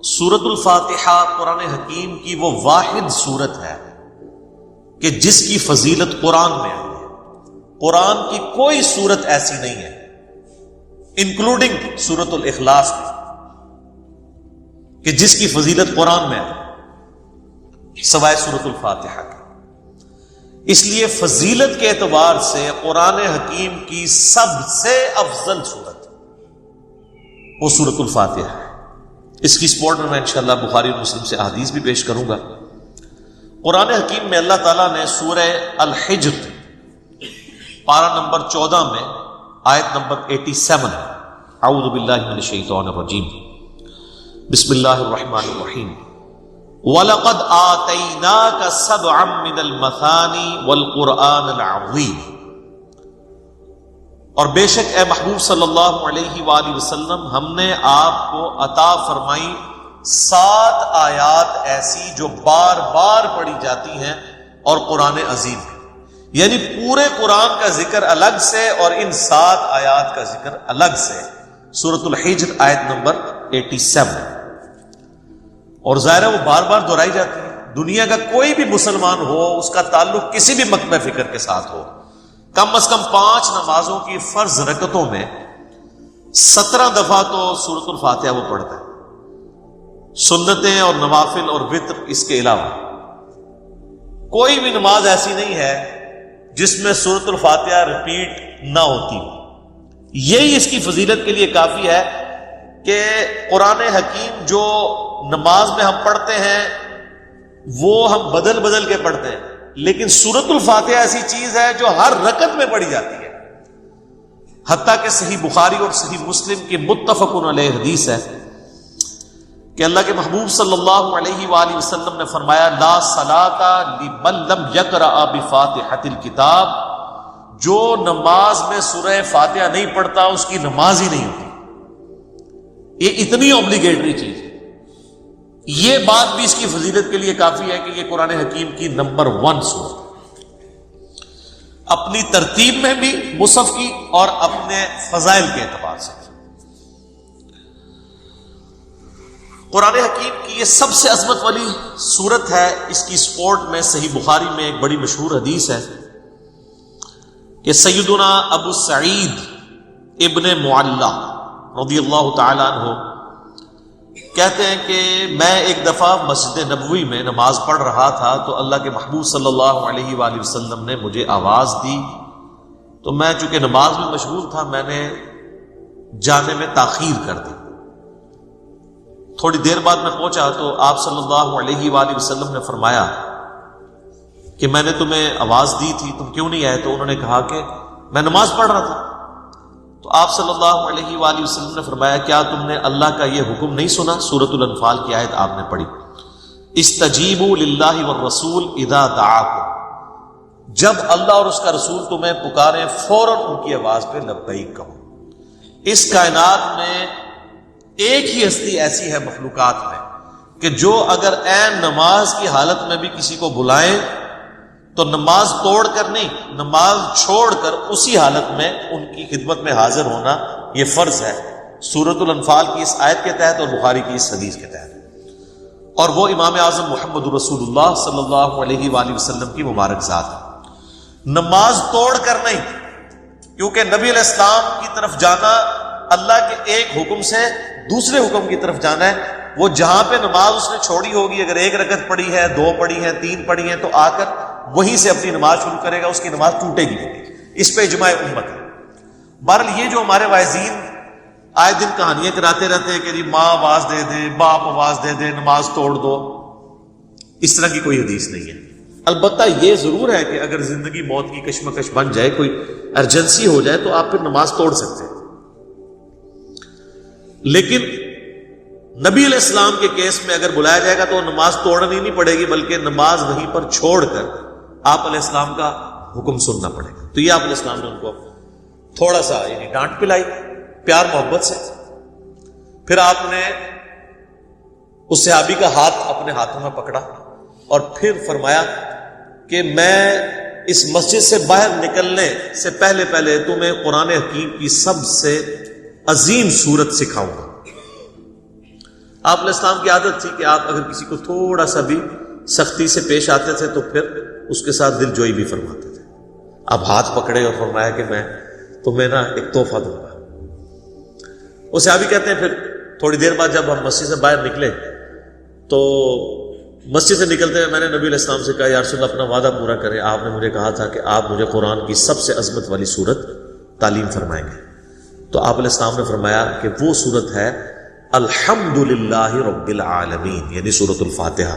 سورۃ الفاتحہ قرآن حکیم کی وہ واحد سورت ہے کہ جس کی فضیلت قرآن میں آئی ہے۔ قرآن کی کوئی سورت ایسی نہیں ہے انکلوڈنگ سورۃ الاخلاص میں کہ جس کی فضیلت قرآن میں آئی سوائے سورۃ الفاتحہ کی۔ اس لیے فضیلت کے اعتبار سے قرآن حکیم کی سب سے افضل سورت وہ سورۃ الفاتحہ ہے۔ اس کی سپورٹ میں انشاءاللہ بخاری اور مسلم سے احادیث بھی پیش کروں گا۔ قرآن حکیم میں اللہ تعالیٰ نے سورہ الحجر پارہ نمبر 14 میں آیت نمبر 87 اعوذ باللہ من الشیطان الرجیم بسم اللہ الرحمن الرحیم وَلَقَدْ آتَيْنَاكَ سَبْعًا مِّنَ الْمَثَانِي وَالْقُرْآنِ الْعَظِيمِ، اور بے شک اے محبوب صلی اللہ علیہ وآلہ وسلم ہم نے آپ کو عطا فرمائی 7 آیات ایسی جو بار بار پڑھی جاتی ہیں اور قرآن عظیم ہے، یعنی پورے قرآن کا ذکر الگ سے اور ان 7 آیات کا ذکر الگ سے۔ سورۃ الحجر آیت نمبر 87، اور ظاہر ہے وہ بار بار دہرائی جاتی ہے۔ دنیا کا کوئی بھی مسلمان ہو، اس کا تعلق کسی بھی مکتبہ فکر کے ساتھ ہو، کم از کم 5 نمازوں کی فرض رکعتوں میں 17 دفعہ تو سورۃ الفاتحہ وہ پڑھتا ہے، سنتیں اور نوافل اور وتر اس کے علاوہ کوئی بھی نماز ایسی نہیں ہے جس میں سورۃ الفاتحہ ریپیٹ نہ ہوتی ہو۔ یہی اس کی فضیلت کے لیے کافی ہے کہ قرآن حکیم جو نماز میں ہم پڑھتے ہیں وہ ہم بدل بدل کے پڑھتے ہیں، لیکن سورۃ الفاتحہ ایسی چیز ہے جو ہر رکعت میں پڑھی جاتی ہے۔ حتیٰ کہ صحیح بخاری اور صحیح مسلم کی متفق علیہ حدیث ہے کہ اللہ کے محبوب صلی اللہ علیہ وآلہ وسلم نے فرمایا لا صلاۃ لمن لم یقرأ بفاتحۃ الکتاب، جو نماز میں سورہ فاتحہ نہیں پڑھتا اس کی نماز ہی نہیں ہوتی۔ یہ اتنی اوبلیگیٹری چیز ہے۔ یہ بات بھی اس کی فضیلت کے لیے کافی ہے کہ یہ قرآن حکیم کی نمبر 1 سورت، اپنی ترتیب میں بھی مصحف کی اور اپنے فضائل کے اعتبار سے۔ قرآن حکیم کی یہ سب سے عظمت والی سورت ہے۔ اس کی سپورٹ میں صحیح بخاری میں ایک بڑی مشہور حدیث ہے کہ سیدنا ابو سعید ابن معلہ رضی اللہ تعالی عنہ کہتے ہیں کہ میں ایک دفعہ مسجد نبوی میں نماز پڑھ رہا تھا تو اللہ کے محبوب صلی اللہ علیہ وآلہ وسلم نے مجھے آواز دی، تو میں چونکہ نماز میں مشغول تھا میں نے جانے میں تاخیر کر دی۔ تھوڑی دیر بعد میں پہنچا تو آپ صلی اللہ علیہ وآلہ وسلم نے فرمایا کہ میں نے تمہیں آواز دی تھی، تم کیوں نہیں آئے؟ تو انہوں نے کہا کہ میں نماز پڑھ رہا تھا۔ تو آپ صلی اللہ علیہ وآلہ وسلم نے فرمایا کیا تم نے اللہ کا یہ حکم نہیں سنا؟ سورۃ الانفال کی آیت آپ نے پڑھی، استجیبوا للہ والرسول اذا دعاکم، جب اللہ اور اس کا رسول تمہیں پکاریں فوراً ان کی آواز پہ لبیک کہو۔ اس کائنات میں ایک ہی ہستی ایسی ہے مخلوقات میں کہ جو اگر عین نماز کی حالت میں بھی کسی کو بلائیں تو نماز توڑ کر نہیں، نماز چھوڑ کر اسی حالت میں ان کی خدمت میں حاضر ہونا یہ فرض ہے، سورۃ الانفال کی اس آیت کے تحت اور بخاری کی اس حدیث کے تحت۔ اور وہ امام اعظم محمد رسول اللہ صلی اللہ علیہ وآلہ وسلم کی مبارک ذات ہے۔ نماز توڑ کر نہیں، کیونکہ نبی علیہ السلام کی طرف جانا اللہ کے ایک حکم سے دوسرے حکم کی طرف جانا ہے۔ وہ جہاں پہ نماز اس نے چھوڑی ہوگی، اگر 1 رکعت پڑھی ہے، 2 پڑھی ہے، 3 پڑھی ہے، تو آ کر وہیں سے اپنی نماز شروع کرے گا، اس کی نماز ٹوٹے گی نہیں۔ اس پہ اجماع امت ہے۔ بہرحال یہ جو ہمارے واعظین آئے دن کہانیاں کراتے رہتے ہیں کہ جی ماں آواز دے دے، باپ آواز دے دے، نماز توڑ دو، اس طرح کی کوئی حدیث نہیں ہے۔ البتہ یہ ضرور ہے کہ اگر زندگی موت کی کشمکش بن جائے، کوئی ایمرجنسی ہو جائے تو آپ پھر نماز توڑ سکتے ہیں، لیکن نبی علیہ السلام کے کیس میں اگر بلایا جائے گا تو نماز توڑنی نہیں پڑے گی، بلکہ نماز وہیں پر چھوڑ کر آپ علیہ السلام کا حکم سننا پڑے گا۔ تو یہ آپ علیہ السلام نے ان کو تھوڑا سا یعنی ڈانٹ پلائی پیار محبت سے۔ پھر آپ نے اس صحابی کا ہاتھ اپنے ہاتھوں میں پکڑا اور پھر فرمایا کہ میں اس مسجد سے باہر نکلنے سے پہلے تمہیں قرآن حکیم کی سب سے عظیم سورت سکھاؤں گا۔ آپ علیہ السلام کی عادت تھی کہ آپ اگر کسی کو تھوڑا سا بھی سختی سے پیش آتے تھے تو پھر اس کے ساتھ دل جوئی بھی فرماتے تھے. آپ ہاتھ پکڑے اور فرمایا کہ میں تمہیں نا ایک تحفہ دوں گا. وہ صحابی کہتے ہیں پھر تھوڑی دیر بعد جب ہم مسجد سے باہر نکلے تو مسجد سے نکلتے ہوئے میں نے نبی علیہ السلام سے کہا یا رسول اللہ اپنا وعدہ پورا کریں, آپ نے مجھے کہا تھا کہ آپ مجھے قرآن کی سب سے عظمت والی سورت تعلیم فرمائیں گے. تو آپ علیہ السلام نے فرمایا کہ وہ سورت ہے الحمدللہ رب العالمین, یعنی سورۃ الفاتحہ.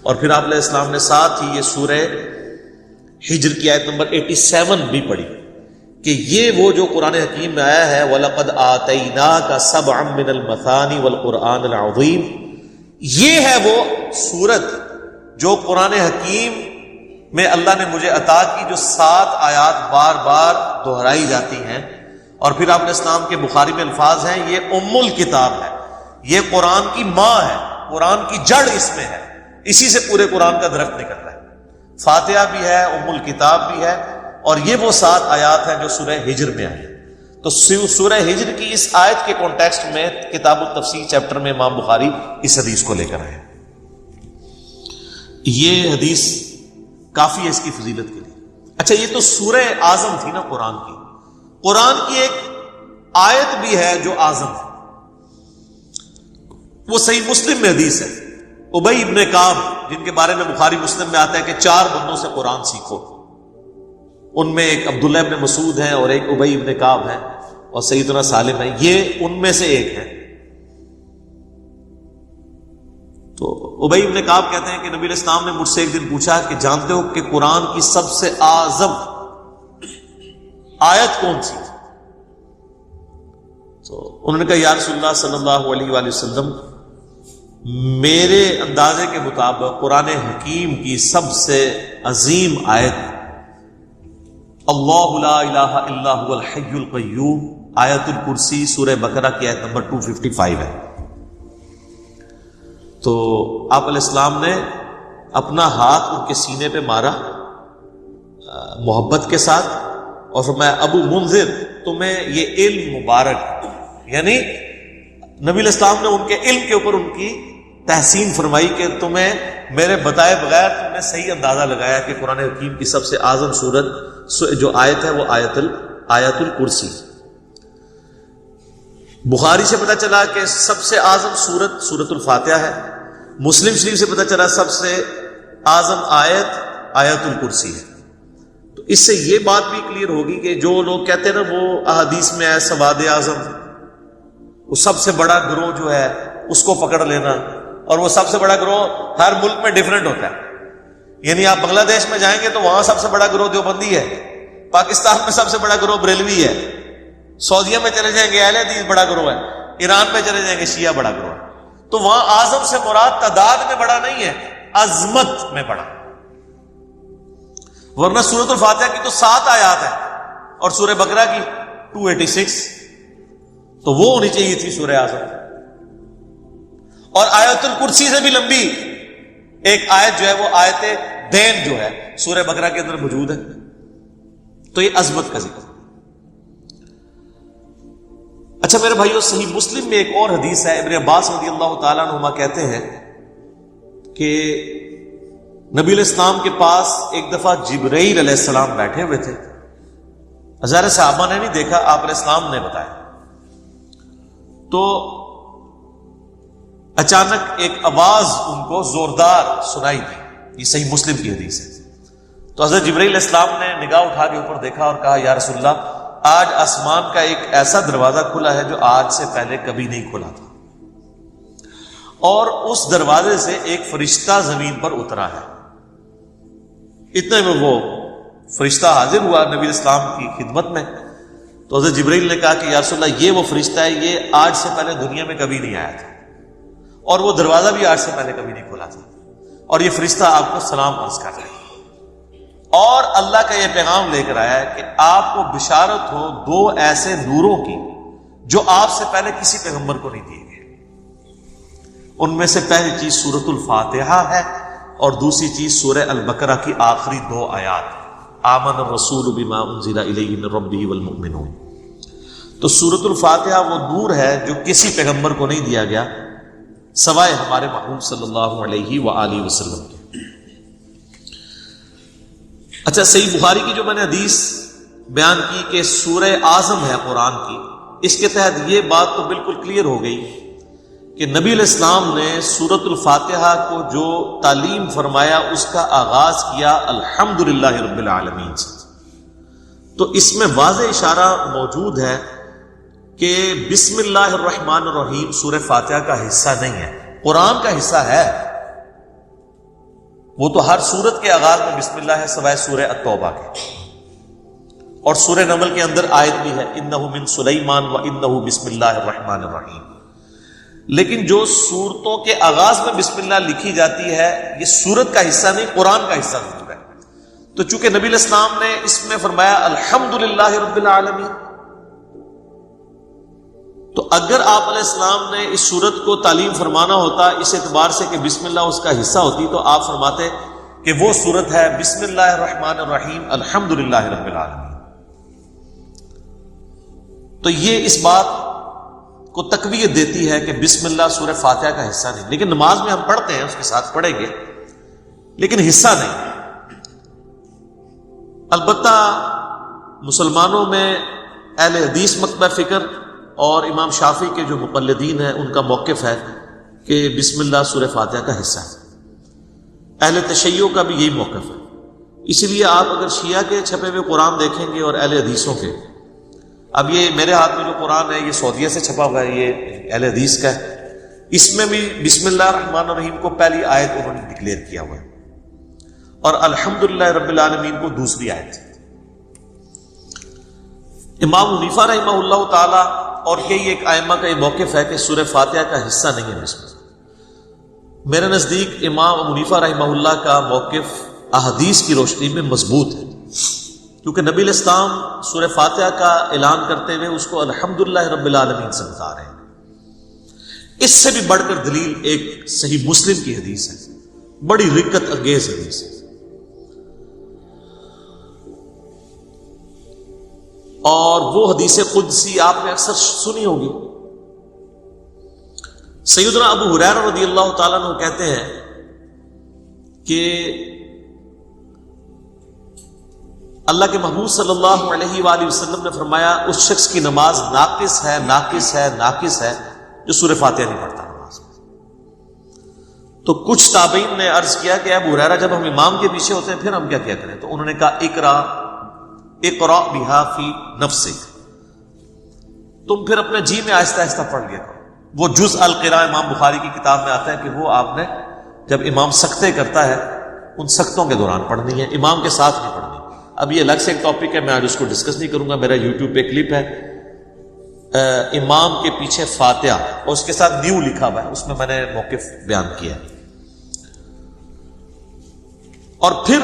اور پھر آپ علیہ السلام نے ساتھ ہی یہ سورہ ہجر کی آیت نمبر 87 بھی پڑھی کہ یہ وہ جو قرآن حکیم میں آیا ہے وَلَقَدْ آتَيْنَاكَ سَبْعًا مِّنَ الْمَثَانِ وَالْقُرْآنِ الْعَظِيمِ, یہ ہے وہ سورت جو قرآن حکیم میں اللہ نے مجھے عطا کی, جو 7 آیات بار بار دہرائی جاتی ہیں. اور پھر آپ علیہ السلام کے بخاری میں الفاظ ہیں یہ ام الکتاب ہے, یہ قرآن کی ماں ہے, قرآن کی جڑ اس میں ہے, اسی سے پورے قرآن کا درخت نکل رہا ہے. فاتحہ بھی ہے, ام الکتاب بھی ہے, اور یہ وہ 7 آیات ہیں جو سورہ ہجر میں آئی. تو سورہ ہجر کی اس آیت کے کانٹیکسٹ میں کتاب التفسیر چیپٹر میں امام بخاری اس حدیث کو لے کر آئے. یہ حدیث کافی ہے اس کی فضیلت کے لیے. اچھا, یہ تو سورہ اعظم تھی نا قرآن کی. قرآن کی ایک آیت بھی ہے جو اعظم ہے, وہ صحیح مسلم میں حدیث ہے. ابی ابن کعب, جن کے بارے میں بخاری مسلم میں آتا ہے کہ 4 بندوں سے قرآن سیکھو, ان میں ایک عبداللہ ابن مسعود ہیں اور ایک ابی ابن کعب ہیں اور سیدنا سالم ہیں, یہ ان میں سے ایک ہے. تو ابی ابن کعب کہتے ہیں کہ نبی علیہ السلام نے مجھ سے ایک دن پوچھا کہ جانتے ہو کہ قرآن کی سب سے اعظم آیت کون سی؟ تو انہوں نے کہا یا رسول اللہ صلی اللہ علیہ وآلہ وسلم, میرے اندازے کے مطابق قرآن حکیم کی سب سے عظیم آیت اللہ لا الہ الا هو الحی القیوم آیت الکرسی سورہ بقرہ کی آیت نمبر 255 ہے. تو آپ علیہ السلام نے اپنا ہاتھ ان کے سینے پہ مارا محبت کے ساتھ اور فرمایا ابو منذر تمہیں یہ علم مبارک, یعنی نبی علیہ السلام نے ان کے علم کے اوپر ان کی تحسین فرمائی کہ تمہیں میرے بتائے بغیر تم نے صحیح اندازہ لگایا کہ قرآن حکیم کی سب سے اعظم سورت جو آیت ہے وہ آیت الکرسی. بخاری سے پتہ چلا کہ سب سے اعظم سورت سورۃ الفاتحہ ہے. مسلم شریف سے پتہ چلا سب سے اعظم آیت الکرسی ہے. تو اس سے یہ بات بھی کلیئر ہوگی کہ جو لوگ کہتے ہیں نا وہ احادیث میں ہے سواد اعظم, وہ سب سے بڑا گروہ جو ہے اس کو پکڑ لینا, اور وہ سب سے بڑا گروہ ہر ملک میں ڈیفرنٹ ہوتا ہے. یعنی آپ بنگلہ دیش میں جائیں گے تو وہاں سب سے بڑا گروہ دیوبندی ہے, پاکستان میں سب سے بڑا گروہ بریلوی ہے, سعودیہ میں چلے جائیں گے اہل حدیث بڑا گروہ ہے, ایران میں چلے جائیں گے شیعہ بڑا گروہ ہے. تو وہاں اعظم سے مراد تعداد میں بڑا نہیں ہے, عظمت میں بڑا. ورنہ سورۃ الفاتحہ کی تو 7 آیات ہیں اور سورہ بقرہ کی 286, تو وہ ہونی چاہیے تھی سورہ اعظم. اور آیت الکرسی سے بھی لمبی ایک آیت جو ہے وہ آیت دین جو ہے سورہ بقرہ کے اندر موجود ہے. تو یہ عظمت کا ذکر. اچھا میرے بھائیو, صحیح مسلم میں ایک اور حدیث ہے, ابن عباس رضی اللہ تعالیٰ عنہما کہتے ہیں کہ نبی علیہ السلام کے پاس ایک دفعہ جبرائیل علیہ السلام بیٹھے ہوئے تھے. ہزار صحابہ نے نہیں دیکھا, آپ علیہ السلام نے بتایا. تو اچانک ایک آواز ان کو زوردار سنائی دی. یہ صحیح مسلم کی حدیث ہے. تو حضرت جبرائیل علیہ السلام نے نگاہ اٹھا کے اوپر دیکھا اور کہا یا رسول اللہ, آج آسمان کا ایک ایسا دروازہ کھلا ہے جو آج سے پہلے کبھی نہیں کھلا تھا, اور اس دروازے سے ایک فرشتہ زمین پر اترا ہے. اتنے میں وہ فرشتہ حاضر ہوا نبی اسلام کی خدمت میں. تو حضرت جبرائیل نے کہا کہ یا رسول اللہ, یہ وہ فرشتہ ہے, یہ آج سے پہلے دنیا میں کبھی نہیں آیا تھا, اور وہ دروازہ بھی آج سے پہلے کبھی نہیں کھلا تھا, اور یہ فرشتہ آپ کو سلام عرض کر رہا ہے, اور اللہ کا یہ پیغام لے کر آیا ہے کہ آپ کو بشارت ہو 2 ایسے نوروں کی جو آپ سے پہلے کسی پیغمبر کو نہیں دیے گئے. ان میں سے پہلی چیز سورۃ الفاتحہ ہے, اور دوسری چیز سورہ البقرہ کی آخری 2 آیات آمن الرسول بما انزل الیہ من ربہ والمؤمنون. تو سورۃ الفاتحہ وہ نور ہے جو کسی پیغمبر کو نہیں دیا گیا, سوائے ہمارے محبوب صلی اللہ علیہ وآلہ وسلم کے۔ اچھا، صحیح بخاری کی جو میں نے حدیث بیان کی کہ سورہ اعظم ہے قرآن کی، اس کے تحت یہ بات تو بالکل کلیئر ہو گئی کہ نبی علیہ السلام نے سورۃ الفاتحہ کو جو تعلیم فرمایا اس کا آغاز کیا الحمدللہ رب العالمین سے۔ تو اس میں واضح اشارہ موجود ہے کہ بسم اللہ الرحمن الرحیم سورہ فاتحہ کا حصہ نہیں ہے، قرآن کا حصہ ہے۔ وہ تو ہر سورت کے آغاز میں بسم اللہ ہے سوائے سورہ التوبہ کے، اور سورہ نمل کے اندر آیت بھی ہے انہ من سلیمان و انہ بسم اللہ الرحمن الرحیم۔ لیکن جو سورتوں کے آغاز میں بسم اللہ لکھی جاتی ہے یہ سورت کا حصہ نہیں، قرآن کا حصہ ضرور ہے۔ تو چونکہ نبی علیہ السلام نے اس میں فرمایا الحمدللہ رب العالمین، تو اگر آپ علیہ السلام نے اس سورت کو تعلیم فرمانا ہوتا اس اعتبار سے کہ بسم اللہ اس کا حصہ ہوتی، تو آپ فرماتے کہ وہ سورت ہے بسم اللہ الرحمن الرحیم الحمدللہ رب العالمین۔ تو یہ اس بات کو تقویت دیتی ہے کہ بسم اللہ سورہ فاتحہ کا حصہ نہیں، لیکن نماز میں ہم پڑھتے ہیں، اس کے ساتھ پڑھیں گے، لیکن حصہ نہیں۔ البتہ مسلمانوں میں اہل حدیث مکتبہ فکر اور امام شافعی کے جو مقلدین ہیں ان کا موقف ہے کہ بسم اللہ سورہ فاتحہ کا حصہ ہے۔ اہل تشیع کا بھی یہی موقف ہے۔ اسی لیے آپ اگر شیعہ کے چھپے ہوئے قرآن دیکھیں گے اور اہل حدیثوں کے، اب یہ میرے ہاتھ میں جو قرآن ہے یہ سعودیہ سے چھپا ہوا ہے، یہ اہل حدیث کا ہے، اس میں بھی بسم اللہ الرحمن الرحیم کو پہلی آیت انہوں نے ڈکلیئر کیا ہوا ہے اور الحمدللہ رب العالمین کو دوسری آیت۔ امام حنیفہ رحمہ اللہ تعالی اور کئی ایک ائمہ کا یہ موقف ہے کہ سورہ فاتحہ کا حصہ نہیں ہے بسم اللہ۔ میرے نزدیک امام حنیفہ رحمہ اللہ کا موقف احادیث کی روشنی میں مضبوط ہے، کیونکہ نبی علیہ السلام سورہ فاتحہ کا اعلان کرتے ہوئے اس کو الحمدللہ رب العالمین سے بتا رہے ہیں۔ اس سے بھی بڑھ کر دلیل ایک صحیح مسلم کی حدیث ہے، بڑی رقت انگیز حدیث ہے، اور وہ حدیث قدسی آپ نے اکثر سنی ہوگی۔ سیدنا ابو ہریرہ رضی اللہ تعالیٰ عنہ کہتے ہیں کہ اللہ کے محبوب صلی اللہ علیہ وآلہ وسلم نے فرمایا اس شخص کی نماز ناقص ہے ناقص ہے ناقص ہے جو سورہ فاتحہ نہیں پڑھتا نماز میں۔ تو کچھ تابعین نے عرض کیا کہ ابو ہریرہ جب ہم امام کے پیچھے ہوتے ہیں پھر ہم کیا کیا کریں؟ تو انہوں نے کہا اقرا بہا فی نفسک، تم پھر اپنے جی میں آہستہ آہستہ پڑھ لیا کرو۔ وہ جز القراء امام بخاری کی کتاب میں آتا ہے کہ وہ آپ نے جب امام سکتے کرتا ہے ان سکتوں کے دوران پڑھنی ہے، امام کے ساتھ نہیں پڑھنی۔ اب یہ الگ سے ایک ٹاپک ہے، میں آج اس کو ڈسکس نہیں کروں گا۔ میرا یوٹیوب پہ کلپ ہے امام کے پیچھے فاتحہ اور اس کے ساتھ نیو لکھا ہوا ہے، اس میں نے موقف بیان کیا ہے۔ اور پھر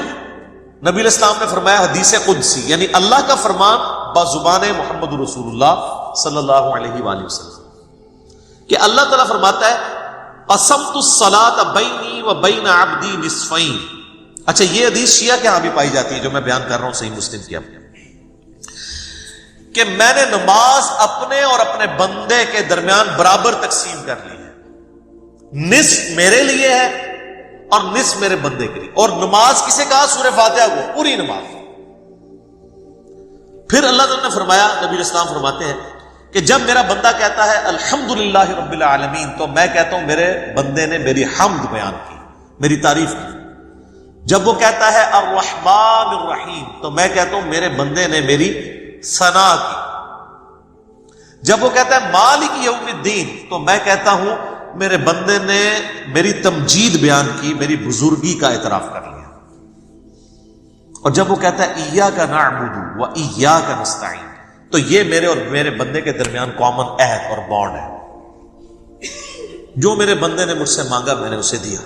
نبی علیہ السلام نے فرمایا حدیث قدسی، یعنی اللہ کا فرمان بزبان محمد رسول اللہ صلی اللہ علیہ وآلہ وسلم، کہ اللہ تعالیٰ فرماتا ہے قسمت الصلاۃ بینی و بین عبدی نصفین۔ اچھا، یہ حدیث شیعہ کے ہاں بھی پائی جاتی ہے جو میں بیان کر رہا ہوں، صحیح مسلم کی، کہ میں نے نماز اپنے اور اپنے بندے کے درمیان برابر تقسیم کر لی ہے، نصف میرے لیے ہے اور نصف میرے بندے کے لیے۔ اور نماز کسے کہا؟ سورہ فاتحہ کو، پوری نماز۔ پھر اللہ تعالیٰ نے فرمایا، نبی علیہ السلام فرماتے ہیں کہ جب میرا بندہ کہتا ہے الحمدللہ رب العالمین، تو میں کہتا ہوں میرے بندے نے میری حمد بیان کی، میری تعریف کی۔ جب وہ کہتا ہے الرحمن الرحیم، تو میں کہتا ہوں میرے بندے نے میری ثنا کی۔ جب وہ کہتا ہے مالک یوم الدین، تو میں کہتا ہوں میرے بندے نے میری تمجید بیان کی، میری بزرگی کا اعتراف کر لیا۔ اور جب وہ کہتا ہے ایاک نعبد و ایاک نستعین، تو یہ میرے اور میرے بندے کے درمیان کامن عہد اور بانڈ ہے، جو میرے بندے نے مجھ سے مانگا میں نے اسے دیا۔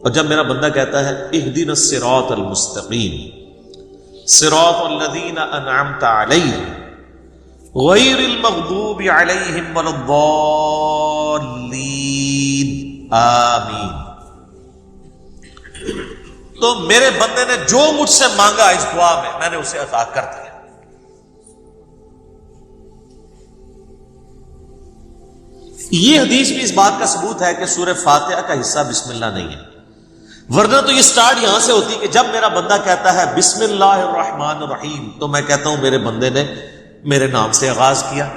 اور جب میرا بندہ کہتا ہے اہدنا الصراط المستقیم صراط الذین انعمت علیہم غیر المغضوب علیہم ولا الضالین آمین، تو میرے بندے نے جو مجھ سے مانگا اس دعا میں نے اسے عطا کر دیا۔ یہ حدیث بھی اس بات کا ثبوت ہے کہ سورہ فاتحہ کا حصہ بسم اللہ نہیں ہے، ورنہ تو یہ سٹارٹ یہاں سے ہوتی کہ جب میرا بندہ کہتا ہے بسم اللہ الرحمن الرحیم تو میں کہتا ہوں میرے بندے نے میرے نام سے آغاز کیا.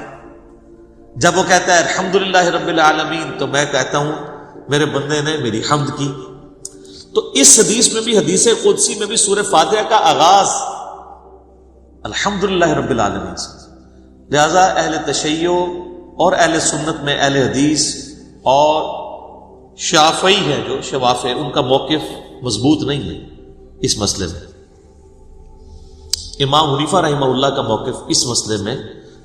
جب وہ کہتا ہے الحمدللہ رب العالمین تو میں کہتا ہوں میرے بندے نے میری حمد کی. تو اس حدیث میں بھی، حدیث قدسی میں بھی سورہ فاتحہ کا آغاز الحمدللہ رب العالمین سے. لہذا اہل تشیع اور اہل سنت میں اہل حدیث اور شافعی ہے جو شوافع، ان کا موقف مضبوط نہیں ہے اس مسئلے میں. امام حنیفہ رحمہ اللہ کا موقف اس مسئلے میں،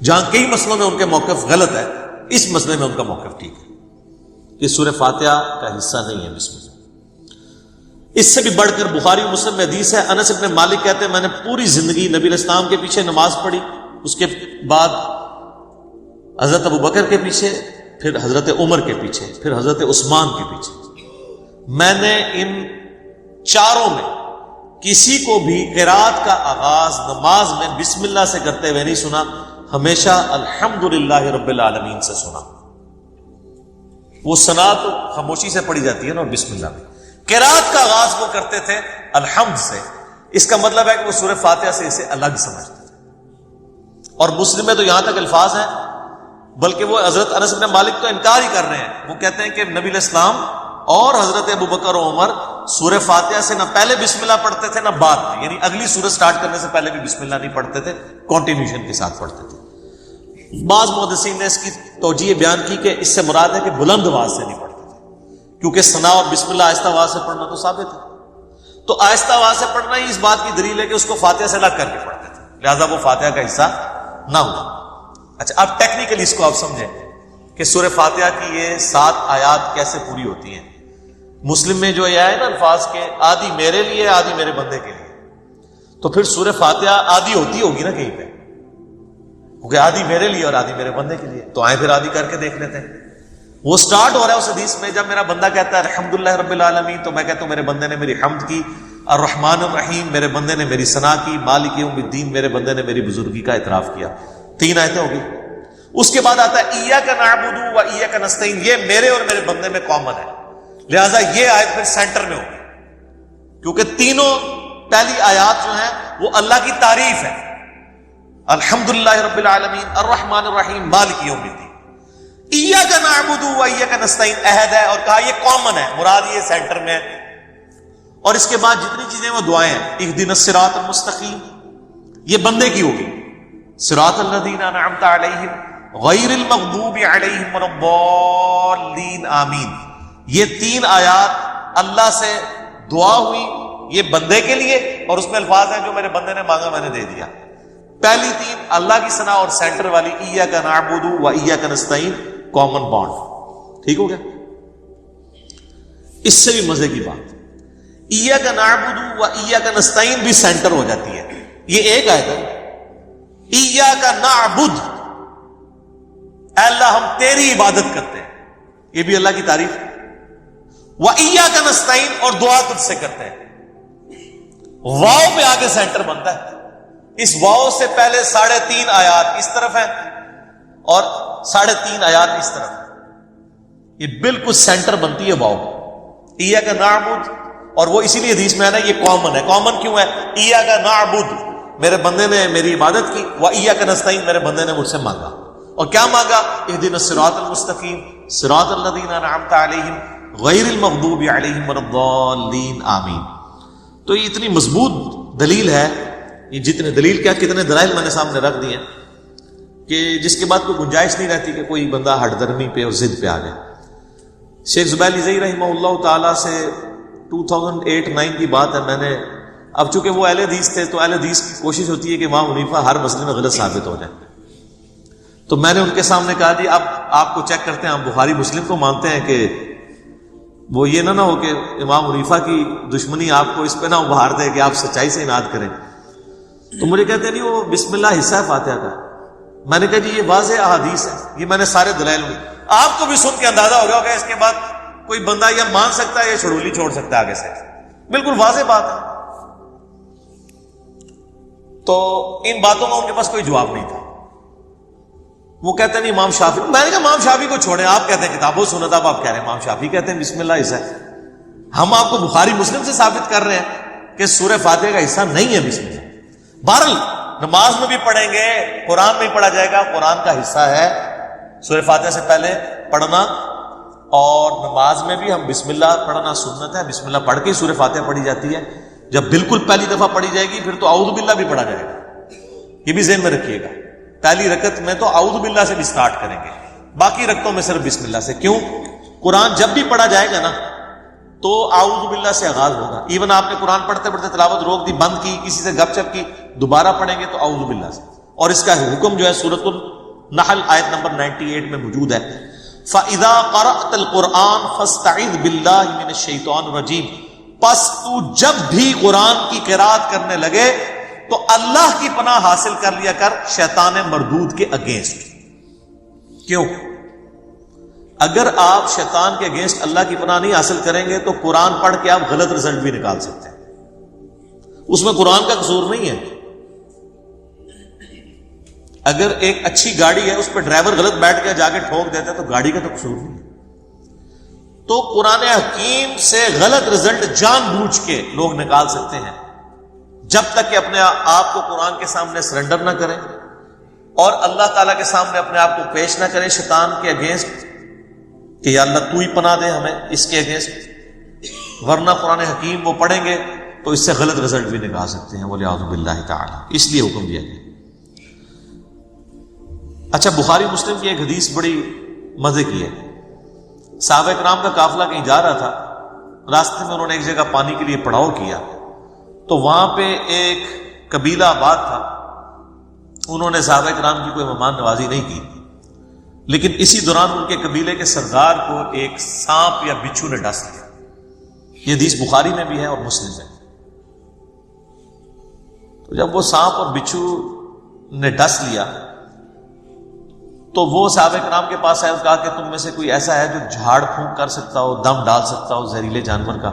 جہاں کئی مسئلوں میں ان کے موقف غلط ہے، اس مسئلے میں ان کا موقف ٹھیک ہے کہ سورہ فاتحہ کا حصہ نہیں ہے بسم اللہ. اس سے بھی بڑھ کر بخاری و مسلم میں حدیث ہے، انس بن مالک کہتے ہیں میں نے پوری زندگی نبی علیہ السلام کے پیچھے نماز پڑھی، اس کے بعد حضرت ابو بکر کے پیچھے، پھر حضرت عمر کے پیچھے، پھر حضرت عثمان کے پیچھے. میں نے ان چاروں میں کسی کو بھی قرات کا آغاز نماز میں بسم اللہ سے کرتے ہوئے نہیں سنا، ہمیشہ الحمدللہ رب العالمین سے سنا. وہ ثنا تو خاموشی سے پڑھی جاتی ہے نا، بسم اللہ میں قرات کا آغاز وہ کرتے تھے الحمد سے. اس کا مطلب ہے کہ وہ سورہ فاتحہ سے اسے الگ سمجھتے تھے. اور مسلم میں تو یہاں تک الفاظ ہیں، بلکہ وہ حضرت انس بن مالک تو انکار ہی کر رہے ہیں. وہ کہتے ہیں کہ نبی علیہ السلام اور حضرت ابو بکر و عمر سورہ فاتحہ سے نہ پہلے بسم اللہ پڑھتے تھے نہ بعد میں، یعنی اگلی سورہ سٹارٹ کرنے سے پہلے بھی بسم اللہ نہیں پڑھتے تھے، کنٹینیوشن کے ساتھ پڑھتے تھے. بعض محدثین نے اس کی توجیہ بیان کی کہ اس سے مراد ہے کہ بلند آواز سے نہیں پڑھتے تھے، کیونکہ ثنا اور بسم اللہ آہستہ آواز سے پڑھنا تو ثابت ہے. تو آہستہ آواز سے پڑھنا ہی اس بات کی دلیل ہے کہ اس کو فاتحہ سے الگ کر کے پڑھتے تھے، لہذا وہ فاتحہ کا حصہ نہ ہوا. اچھا، اب ٹیکنیکلی اس کو آپ سمجھیں کہ سورہ فاتحہ کی یہ 7 آیات کیسے پوری ہوتی ہیں. مسلم میں جو یہ ہے نا الفاظ کے آدھی میرے لیے آدھی میرے بندے کے لیے، تو پھر سورہ فاتحہ آدھی ہوتی ہوگی نا کہیں پہ، کیونکہ آدھی میرے لیے اور آدھی میرے بندے کے لیے. تو آئیں پھر آدھی کر کے دیکھ لیتے ہیں. وہ سٹارٹ ہو رہا ہے اس حدیث میں جب میرا بندہ کہتا ہے الحمدللہ رب العالمین تو میں کہتا ہوں میرے بندے نے میری حمد کی. الرحمن الرحیم میرے بندے نے میری ثنا کی. مالک یوم الدین میرے بندے نے میری بزرگی کا اعتراف کیا. 3 آیتیں ہوگی. اس کے بعد آتا ہے ایاک نعبد و ایاک نستعین، یہ میرے اور میرے بندے میں کامن ہے، لہذا یہ آیت پھر سینٹر میں ہوگی، کیونکہ تینوں پہلی آیات جو ہیں وہ اللہ کی تعریف ہے. الحمدللہ رب العالمین، الرحمن الرحیم، مالک یوم الدین. ایاک نعبد و ایاک نستعین عہد ہے، اور کہا یہ کامن ہے، مراد یہ سینٹر میں ہے. اور اس کے بعد جتنی چیزیں وہ دعائیں ہیں، اہدنا الصراط المستقیم یہ بندے کی ہوگی، صراط الذین انعمت علیہم غیر المغضوب علیہم ولا الضالین آمین. یہ 3 آیات اللہ سے دعا ہوئی، یہ بندے کے لیے، اور اس میں الفاظ ہیں جو میرے بندے نے مانگا میں نے دے دیا. پہلی 3 اللہ کی ثنا اور سینٹر والی ایاک نعبد و ایاک نستعین کامن بانڈ. ٹھیک ہو گیا؟ اس سے بھی مزے کی بات، ایاک نعبد و ایاک نستعین بھی سینٹر ہو جاتی ہے. یہ ایک آیت ہے، ایاک نعبد، اے اللہ ہم تیری عبادت کرتے ہیں، یہ بھی اللہ کی تعریف ہے. وَإِيَّاكَ نَسْتَعِينُ اور دعا تجھ سے کرتے ہیں. واو پہ آگے سینٹر بنتا ہے. اس واو سے پہلے 3.5 آیات اس طرف ہیں اور 3.5 آیات اس طرف ہیں. یہ بالکل سینٹر بنتی ہے واو. ایاک نعبد، اور وہ اسی لیے حدیث میں آنا یہ کامن ہے. کامن کیوں ہے؟ ایاک نعبد میرے بندے نے میری عبادت کی، وَإِيَّاكَ نَسْتَعِينُ میرے بندے نے مجھ سے مانگا. اور کیا مانگا؟ اہدنا الصراط المستقیم صراط الذین انعمت علیہم غیر المغضوب علیہم ولا الضالین آمین. تو یہ اتنی مضبوط دلیل ہے، یہ جتنے دلیل کیا کتنے دلائل میں نے سامنے رکھ دیے کہ جس کے بعد کوئی گنجائش نہیں رہتی کہ کوئی بندہ ہٹ درمی پہ اور ضد پہ آ جائے. شیخ زبیر علی رحمہ اللہ تعالیٰ سے 2008-9 کی بات ہے. میں نے اب چونکہ وہ اہل حدیث تھے تو اہل حدیث کی کوشش ہوتی ہے کہ امام حنیفہ ہر مسئلے میں غلط ثابت ہو جائے. تو میں نے ان کے سامنے کہا جی اب آپ کو چیک کرتے ہیں، آپ بخاری مسلم کو مانتے ہیں کہ وہ یہ نہ ہو کہ امام حنیفہ کی دشمنی آپ کو اس پہ نہ ابھار دے کہ آپ سچائی سے اناد کریں. تو مجھے کہتے ہیں نہیں وہ بسم اللہ حصہ ہے فاتحہ کا. میں نے کہا جی یہ واضح احادیث ہے، یہ میں نے سارے دلائل ہوئے. آپ کو بھی سن کے اندازہ ہو گیا ہوگا اس کے بعد کوئی بندہ یا مان سکتا ہے یا چھڑولی چھوڑ سکتا ہے آگے سے. بالکل واضح بات ہے. تو ان باتوں کا ان کے پاس کوئی جواب نہیں تھا. وہ کہتے ہیں نہیں امام شافعی. میں نے کہا امام شافعی کو چھوڑیں, آپ کہتے ہیں کتاب و سنت, اب آپ کہہ رہے ہیں امام شافعی کہتے ہیں بسم اللہ حصہ ہے. ہم آپ کو بخاری مسلم سے ثابت کر رہے ہیں کہ سورہ فاتحہ کا حصہ نہیں ہے بسم اللہ. بہرحال نماز میں بھی پڑھیں گے, قرآن میں بھی پڑھا جائے گا, قرآن کا حصہ ہے سورہ فاتحہ سے پہلے پڑھنا, اور نماز میں بھی ہم بسم اللہ پڑھنا سنت ہے, بسم اللہ پڑھ کے سورہ فاتحہ پڑھی جاتی ہے. جب بالکل پہلی دفعہ پڑھی جائے گی پھر تو اعوذ باللہ بھی پڑھا جائے گا, یہ بھی ذہن میں رکھیے گا. پہلی رکعت میں تو اعوذ باللہ سے بھی سٹارٹ کریں گے, باقی رکعتوں میں صرف بسم اللہ سے. کیوں؟ قرآن جب بھی پڑھا جائے گا نا تو اعوذ باللہ سے آغاز ہوگا. ایون آپ نے قرآن پڑھتے پڑھتے تلاوت روک دی, بند کی, کسی سے گپ چپ کی, دوبارہ پڑھیں گے تو اعوذ باللہ سے. اور اس کا حکم جو ہے سورۃ النحل آیت نمبر 98 میں موجود ہے, فَإِذَا قَرَأْتَ الْقُرْآنَ فَاسْتَعِذْ بِاللَّهِ مِنَ الشَّيْطَانِ الرَّجِيمِ, پس تو جب بھی قرآن کی قرات کرنے لگے تو اللہ کی پناہ حاصل کر لیا کر شیطان مردود کے اگینسٹ. کیوں؟ اگر آپ شیطان کے اگینسٹ اللہ کی پناہ نہیں حاصل کریں گے تو قرآن پڑھ کے آپ غلط رزلٹ بھی نکال سکتے ہیں. اس میں قرآن کا قصور نہیں ہے. اگر ایک اچھی گاڑی ہے اس پہ ڈرائیور غلط بیٹھ کے جا کے ٹھوک دیتا ہے تو گاڑی کا تو قصور نہیں ہے. تو قرآن حکیم سے غلط رزلٹ جان بوجھ کے لوگ نکال سکتے ہیں جب تک کہ اپنے آپ کو قرآن کے سامنے سرنڈر نہ کریں اور اللہ تعالیٰ کے سامنے اپنے آپ کو پیش نہ کریں شیطان کے اگینسٹ کہ یا اللہ تو ہی پناہ دے ہمیں اس کے اگینسٹ. ورنہ قرآن حکیم وہ پڑھیں گے تو اس سے غلط رزلٹ بھی نکال سکتے ہیں, وَلِعَوْذُ بِاللَّهِ تَعَالَى. اس لیے حکم دیا گیا. اچھا, بخاری مسلم کی ایک حدیث بڑی مزے کی ہے. صحابہ کرام کا قافلہ کہیں جا رہا تھا, راستے میں انہوں نے ایک جگہ پانی کے لیے پڑاؤ کیا, تو وہاں پہ ایک قبیلہ آباد تھا. انہوں نے صحابہ کرام کی کوئی مہمان نوازی نہیں کی, لیکن اسی دوران ان کے قبیلے کے سردار کو ایک سانپ یا بچھو نے ڈس لیا. یہ حدیث بخاری میں بھی ہے اور مسلم میں. تو جب وہ سانپ اور بچھو نے ڈس لیا تو وہ صحابہ کرام کے پاس آئے اور کہا کہ تم میں سے کوئی ایسا ہے جو جھاڑ پھونک کر سکتا ہو, دم ڈال سکتا ہو زہریلے جانور کا.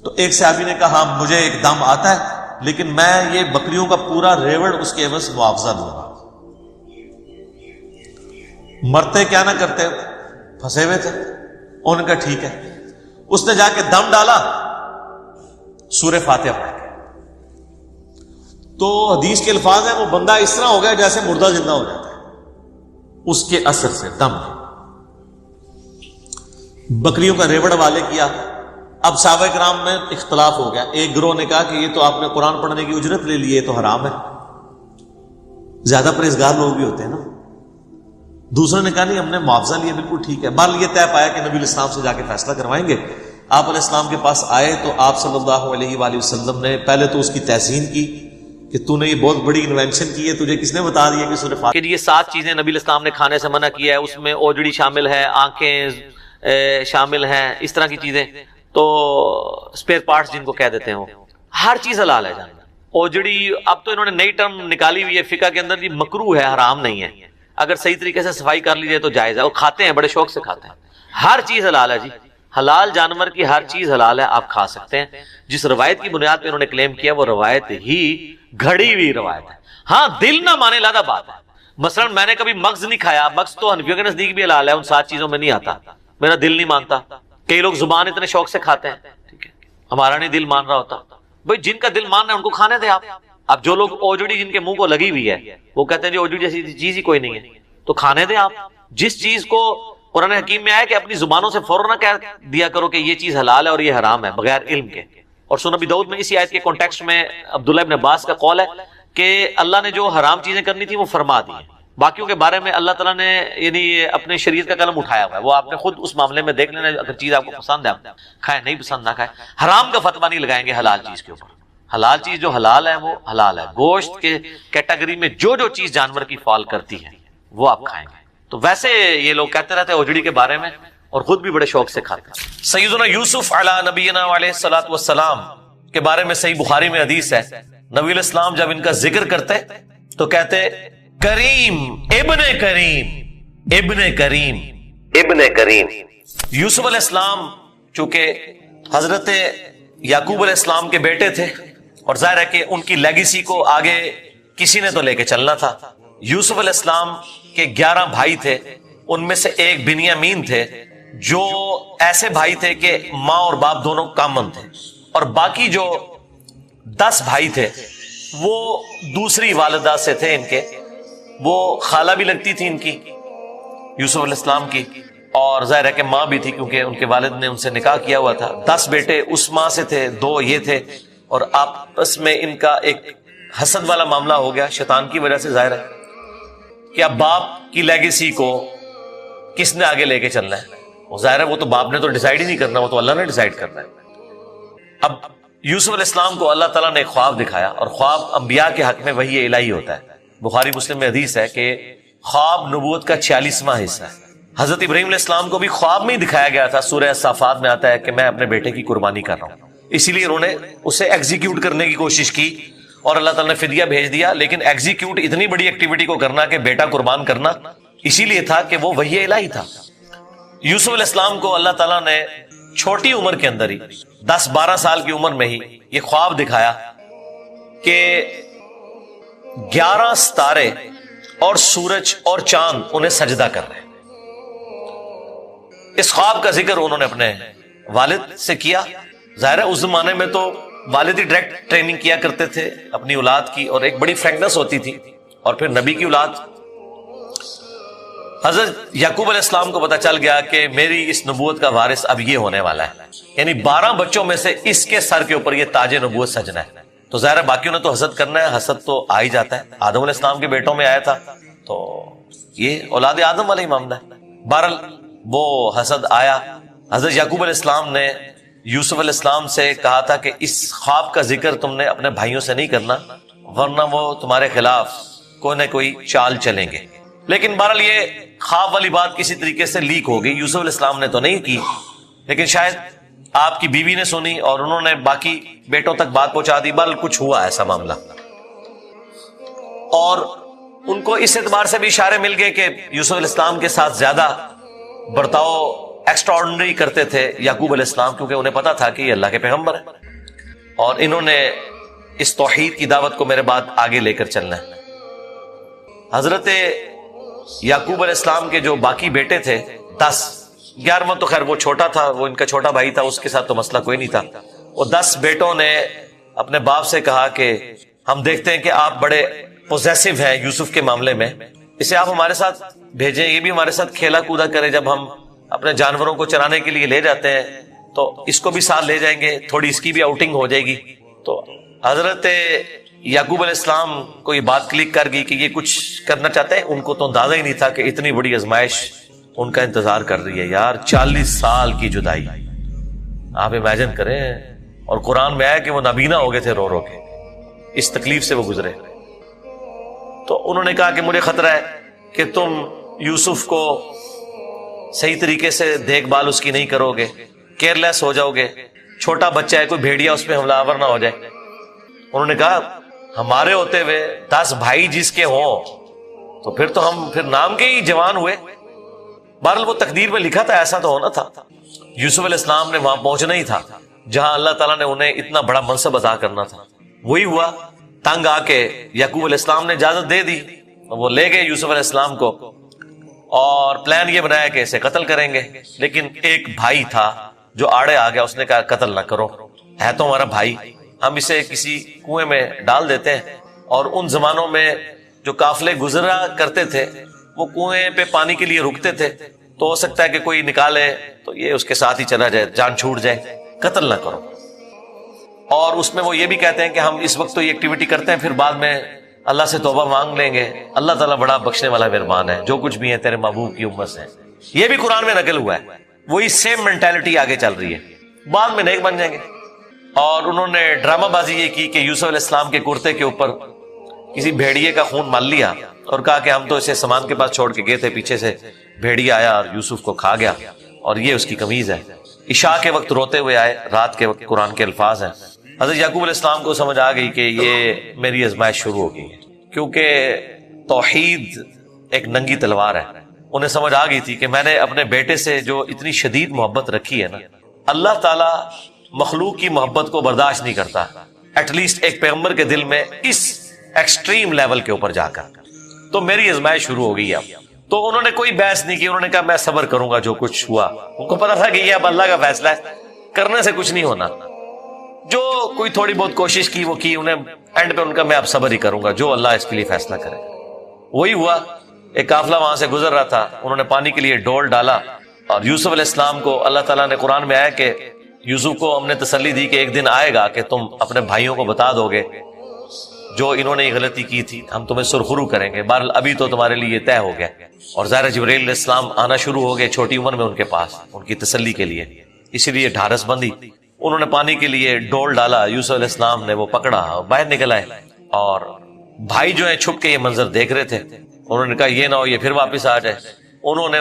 تو ایک صحابی نے کہا ہاں مجھے ایک دم آتا ہے, لیکن میں یہ بکریوں کا پورا ریوڑ اس کے عوض معاوضہ دوں گا. مرتے کیا نہ کرتے, پھنسے ہوئے تھے. انہوں نے کہا ٹھیک ہے. اس نے جا کے دم ڈالا سورہ فاتحہ پڑھ کے. تو حدیث کے الفاظ ہیں وہ بندہ اس طرح ہو گیا جیسے مردہ زندہ ہو جاتا ہے اس کے اثر سے. دم بکریوں کا ریوڑ والے کیا. اب صحابہ کرام میں اختلاف ہو گیا. ایک گروہ نے کہا کہ یہ تو آپ نے قرآن پڑھنے کی اجرت لے لی, یہ تو حرام ہے. زیادہ پرہیزگار لوگ بھی ہوتے ہیں نا. دوسرے نے کہا نہیں ہم نے معاوضہ لیا, بالکل ٹھیک ہے. بال یہ طے پایا کہ نبی علیہ السلام سے جا کے فیصلہ کروائیں گے. آپ علیہ السلام کے پاس آئے تو آپ صلی اللہ علیہ وآلہ وسلم نے پہلے تو اس کی تحسین کی کہ تو نے یہ بہت بڑی انوینشن کی ہے, تجھے کس نے بتا دیا کہ سورہ فاتحہ کہ یہ 7 چیزیں نبی علیہ السلام نے کھانے سے منع کیا ہے, اس میں اوجڑی شامل ہے, آنکھیں شامل ہیں, اس طرح کی چیزیں. تو اسپیئر پارٹس جن کو کہہ دیتے ہیں, وہ ہر چیز حلال ہے جاننا. اوجڑی اب تو انہوں نے نئی ٹرم نکالی ہوئی ہے فقہ کے اندر, یہ مکروہ ہے, حرام نہیں ہے. اگر صحیح طریقے سے صفائی کر لیجیے تو جائز ہے. وہ کھاتے ہیں, بڑے شوق سے کھاتے ہیں. ہر چیز حلال ہے جی, حلال جانور کی ہر چیز حلال ہے, آپ کھا سکتے ہیں. جس روایت کی بنیاد پہ انہوں نے کلیم کیا وہ روایت ہی گھڑی ہوئی روایت ہے. ہاں دل نہ مانے علیحدہ بات ہے. مثلا میں نے کبھی مغز نہیں کھایا, مغز تو حنفیوں کے نزدیک بھی حلال ہے, ان 7 چیزوں میں نہیں آتا, میرا دل نہیں مانتا. کئی لوگ زبان اتنے شوق سے کھاتے ہیں, ٹھیک ہے, ہمارا نہیں دل مان رہا ہوتا. بھائی جن کا دل مان رہا ہے ان کو کھانے دیں آپ. اب جو لوگ اوجڑی جن کے منہ کو لگی ہوئی ہے وہ کہتے ہیں جی اوجڑی جیسی چیز ہی کوئی نہیں ہے, تو کھانے دیں آپ. جس چیز کو قرآن حکیم میں آیا کہ اپنی زبانوں سے فوراً نہ کہہ دیا کرو کہ یہ چیز حلال ہے اور یہ حرام ہے بغیر علم کے. اور سنن ابی داؤد میں اسی آیت کے کانٹیکسٹ میں عبداللہ ابن عباس کا قول ہے کہ اللہ نے جو حرام چیزیں کرنی تھی وہ فرما دی ہیں, باقیوں کے بارے میں اللہ تعالیٰ نے یعنی اپنے شریعت کا قلم اٹھایا ہوا ہے. وہ آپ نے خود اس معاملے میں دیکھ لینا, اگر چیز آپ کو پسند ہے آپ کھائیں, نہیں پسند نہ کھائیں. حرام کا فتویٰ نہیں لگائیں گے حلال چیز کے اوپر. حلال چیز جو حلال ہے وہ حلال ہے. گوشت کے کیٹیگری میں جو چیز جانور کی فال کرتی ہے وہ آپ کھائیں گے. تو ویسے یہ لوگ کہتے رہتے ہیں اوجڑی کے بارے میں اور خود بھی بڑے شوق سے کھاتے ہیں. سیدنا یوسف علی نبینا علیہ الصلوۃ والسلام کے بارے میں صحیح بخاری میں حدیث ہے, نبی علیہ السلام جب ان کا ذکر کرتے تو کہتے کریم ابن کریم ابن کریم ابن کریم. یوسف علیہ السلام چونکہ حضرت یعقوب علیہ السلام کے بیٹے تھے اور ظاہر ہے کہ ان کی لیگیسی کو آگے کسی نے تو لے کے چلنا تھا. یوسف علیہ السلام کہ 11 بھائی تھے، ان میں سے ایک بنیامین تھے جو ایسے بھائی تھے کہ ماں اور باپ دونوں کامن تھے، اور باقی جو 10 بھائی تھے وہ دوسری والدہ سے تھے ان کے، وہ خالہ بھی لگتی تھی ان کی یوسف علیہ السلام کی، اور ظاہر ہے کہ ماں بھی تھی کیونکہ ان کے والد نے ان سے نکاح کیا ہوا تھا۔ 10 بیٹے اس ماں سے تھے، 2 یہ تھے، اور آپس میں ان کا ایک حسد والا معاملہ ہو گیا شیطان کی وجہ سے، ظاہر ہے کہ اب باپ کی لیگیسی کو کس نے آگے لے کے چلنا ہے، وہ ظاہر ہے وہ تو باپ نے تو ڈیسائیڈ ہی نہیں کرنا، وہ تو اللہ نے ڈیسائیڈ کرنا ہے۔ اب یوسف علیہ السلام کو اللہ تعالیٰ نے ایک خواب دکھایا، اور خواب انبیاء کے حق میں وحی الہی ہوتا ہے۔ بخاری مسلم میں حدیث ہے کہ خواب نبوت کا 46واں حصہ ہے۔ حضرت ابراہیم علیہ السلام کو بھی خواب میں ہی دکھایا گیا تھا، سورہ صافات میں آتا ہے کہ میں اپنے بیٹے کی قربانی کر رہا ہوں، اسی لیے انہوں نے اسے ایگزیکیوٹ کرنے کی کوشش کی، اور اللہ تعالیٰ نے فدیہ بھیج دیا۔ لیکن ایگزیکیوٹ اتنی بڑی ایکٹیویٹی کو کرنا کہ بیٹا قربان کرنا، اسی لیے تھا کہ وہ وحی الہی تھا۔ یوسف علیہ السلام کو اللہ تعالیٰ نے چھوٹی عمر کے اندر ہی 10-12 سال کی عمر میں ہی یہ خواب دکھایا کہ 11 ستارے اور سورج اور چاند انہیں سجدہ کر رہے ہیں۔ اس خواب کا ذکر انہوں نے اپنے والد سے کیا۔ ظاہر ہے اس زمانے میں تو والد ہی ڈائریکٹ ٹریننگ کیا کرتے تھے اپنی اولاد کی، اور ایک بڑی فرینکنس ہوتی تھی، اور پھر نبی کی اولاد۔ حضرت یعقوب علیہ السلام کو پتا چل گیا کہ میری اس نبوت کا وارث اب یہ ہونے والا ہے، یعنی 12 بچوں میں سے اس کے سر کے اوپر یہ تاج نبوت سجنا ہے۔ تو ظاہر ہے باقیوں نے تو حسد کرنا ہے، حسد تو آ ہی جاتا ہے، آدم علیہ السلام کے بیٹوں میں آیا تھا، تو یہ اولاد آدم والا ہی معاملہ ہے۔ بہرحال وہ حسد آیا۔ حضرت یعقوب علیہ السلام نے یوسف علیہ السلام سے کہا تھا کہ اس خواب کا ذکر تم نے اپنے بھائیوں سے نہیں کرنا، ورنہ وہ تمہارے خلاف کوئی نہ کوئی چال چلیں گے۔ لیکن بہرحال یہ خواب والی بات کسی طریقے سے لیک ہو گئی، یوسف علیہ السلام نے تو نہیں کی، لیکن شاید آپ کی بیوی نے سنی اور انہوں نے باقی بیٹوں تک بات پہنچا دی۔ بہرحال کچھ ہوا ایسا معاملہ، اور ان کو اس اعتبار سے بھی اشارے مل گئے کہ یوسف علیہ السلام کے ساتھ زیادہ برتاؤ ایکسٹرا آرڈنری کرتے تھے یعقوب علیہ السلام، کیونکہ انہیں پتا تھا کہ یہ اللہ کے پیغمبر ہیں، اور انہوں نے اس توحید کی دعوت کو میرے بعد آگے لے کر چلنا ہے۔ حضرت یعقوب علیہ السلام کے جو باقی بیٹے تھے 10، 11واں تو خیر وہ چھوٹا تھا، وہ ان کا چھوٹا بھائی تھا، اس کے ساتھ تو مسئلہ کوئی نہیں تھا۔ وہ 10 بیٹوں نے اپنے باپ سے کہا کہ ہم دیکھتے ہیں کہ آپ بڑے پوزیسو ہیں یوسف کے معاملے میں، اسے آپ ہمارے ساتھ بھیجیں، یہ بھی ہمارے ساتھ کھیلا کودا کرے، جب ہم اپنے جانوروں کو چرانے کے لیے لے جاتے ہیں تو اس کو بھی ساتھ لے جائیں گے، تھوڑی اس کی بھی آؤٹنگ ہو جائے گی۔ تو حضرت یعقوب علیہ السلام کو یہ بات کلک کر گئی کہ یہ کچھ کرنا چاہتے ہیں، ان کو تو اندازہ ہی نہیں تھا کہ اتنی بڑی آزمائش ان کا انتظار کر رہی ہے۔ یار 40 سال کی جدائی آپ امیجن کریں، اور قرآن میں آیا کہ وہ نابینا ہو گئے تھے رو رو کے، اس تکلیف سے وہ گزرے۔ تو انہوں نے کہا کہ مجھے خطرہ ہے کہ تم یوسف کو صحیح طریقے سے دیکھ بھال اس کی نہیں کرو گے، کیئرلیس ہو جاؤ گے، چھوٹا بچہ ہے، کوئی بھیڑیا اس پہ حملہ آور نہ ہو جائے۔ انہوں نے کہا ہمارے ہوتے ہوئے 10 بھائی جس کے ہوں تو پھر تو ہم پھر نام کے ہی جوان ہوئے۔ بہرحال وہ تقدیر میں لکھا تھا، ایسا تو ہونا تھا۔ یوسف علیہ السلام نے وہاں پہنچنا ہی تھا جہاں اللہ تعالیٰ نے انہیں اتنا بڑا منصب عطا کرنا تھا۔ وہی ہوا، تنگ آ کے یعقوب علیہ السلام نے اجازت دے دی، وہ لے گئے یوسف علیہ السلام کو، اور پلان یہ بنایا کہ اسے قتل کریں گے۔ لیکن ایک بھائی تھا جو آڑے آ گیا، اس نے کہا قتل نہ کرو، ہے تو ہمارا بھائی، ہم اسے کسی کنویں میں ڈال دیتے ہیں۔ اور ان زمانوں میں جو قافلے گزرا کرتے تھے وہ کنویں پہ پانی کے لیے رکتے تھے، تو ہو سکتا ہے کہ کوئی نکالے تو یہ اس کے ساتھ ہی چلا جائے، جان چھوٹ جائے، قتل نہ کرو۔ اور اس میں وہ یہ بھی کہتے ہیں کہ ہم اس وقت تو یہ ایکٹیویٹی کرتے ہیں، پھر بعد میں اللہ سے توبہ مانگ لیں گے، اللہ تعالیٰ بڑا بخشنے والا مہربان ہے، جو کچھ بھی ہے تیرے محبوب کی امت سے۔ یہ بھی قرآن میں نقل ہوا ہے، وہی سیم مینٹالٹی آگے چل رہی ہے، بعد میں نیک بن جائیں گے۔ اور انہوں نے ڈرامہ بازی یہ کی کہ یوسف علیہ السلام کے کرتے کے اوپر کسی بھیڑیے کا خون مل لیا، اور کہا کہ ہم تو اسے سامان کے پاس چھوڑ کے گئے تھے، پیچھے سے بھیڑیا آیا اور یوسف کو کھا گیا، اور یہ اس کی قمیض ہے۔ عشاء کے وقت روتے ہوئے آئے، رات کے وقت قرآن کے الفاظ ہیں۔ حضرت یعقوب علیہ السلام کو سمجھ آ گئی کہ یہ میری آزمائش شروع ہو گئی ہے، کیونکہ توحید ایک ننگی تلوار ہے۔ انہیں سمجھ آ گئی تھی کہ میں نے اپنے بیٹے سے جو اتنی شدید محبت رکھی ہے نا، اللہ تعالیٰ مخلوق کی محبت کو برداشت نہیں کرتا، ایٹ لیسٹ ایک پیغمبر کے دل میں اس ایکسٹریم لیول کے اوپر جا کر۔ تو میری آزمائش شروع ہو گئی اب، تو انہوں نے کوئی بحث نہیں کی, انہوں نے کہا میں صبر کروں گا جو کچھ ہوا. ان کو پتا تھا کہ یہ اب اللہ کا فیصلہ ہے, کرنے سے کچھ نہیں ہونا. جو کوئی تھوڑی بہت کوشش کی وہ کی, انہیں اینڈ پہ ان کا میں اب صبر ہی کروں گا جو اللہ اس کے لیے فیصلہ کرے. وہی ہوا. ایک قافلہ وہاں سے گزر رہا تھا, انہوں نے پانی کے لیے ڈول ڈالا, اور یوسف علیہ السلام کو اللہ تعالیٰ نے قرآن میں آیا کہ یوسف کو ہم نے تسلی دی کہ ایک دن آئے گا کہ تم اپنے بھائیوں کو بتا دو گے جو انہوں نے یہ غلطی کی تھی, ہم تمہیں سرخرو کریں گے. بہرحال ابھی تو تمہارے لیے یہ طے ہو گیا. اور ظاہر جبرائیل علیہ السلام آنا شروع ہو گئے چھوٹی عمر میں ان کے پاس, ان کی تسلی کے لیے. اسی لیے ڈھارس بندی, انہوں نے پانی کے لیے ڈول ڈالا, یوسف علیہ السلام نے وہ پکڑا اور باہر نکل آئے. اور بھائی جو ہیں چھپ کے یہ منظر دیکھ رہے تھے, انہوں نے کہا یہ نہ ہو یہ پھر واپس آ جائے. انہوں نے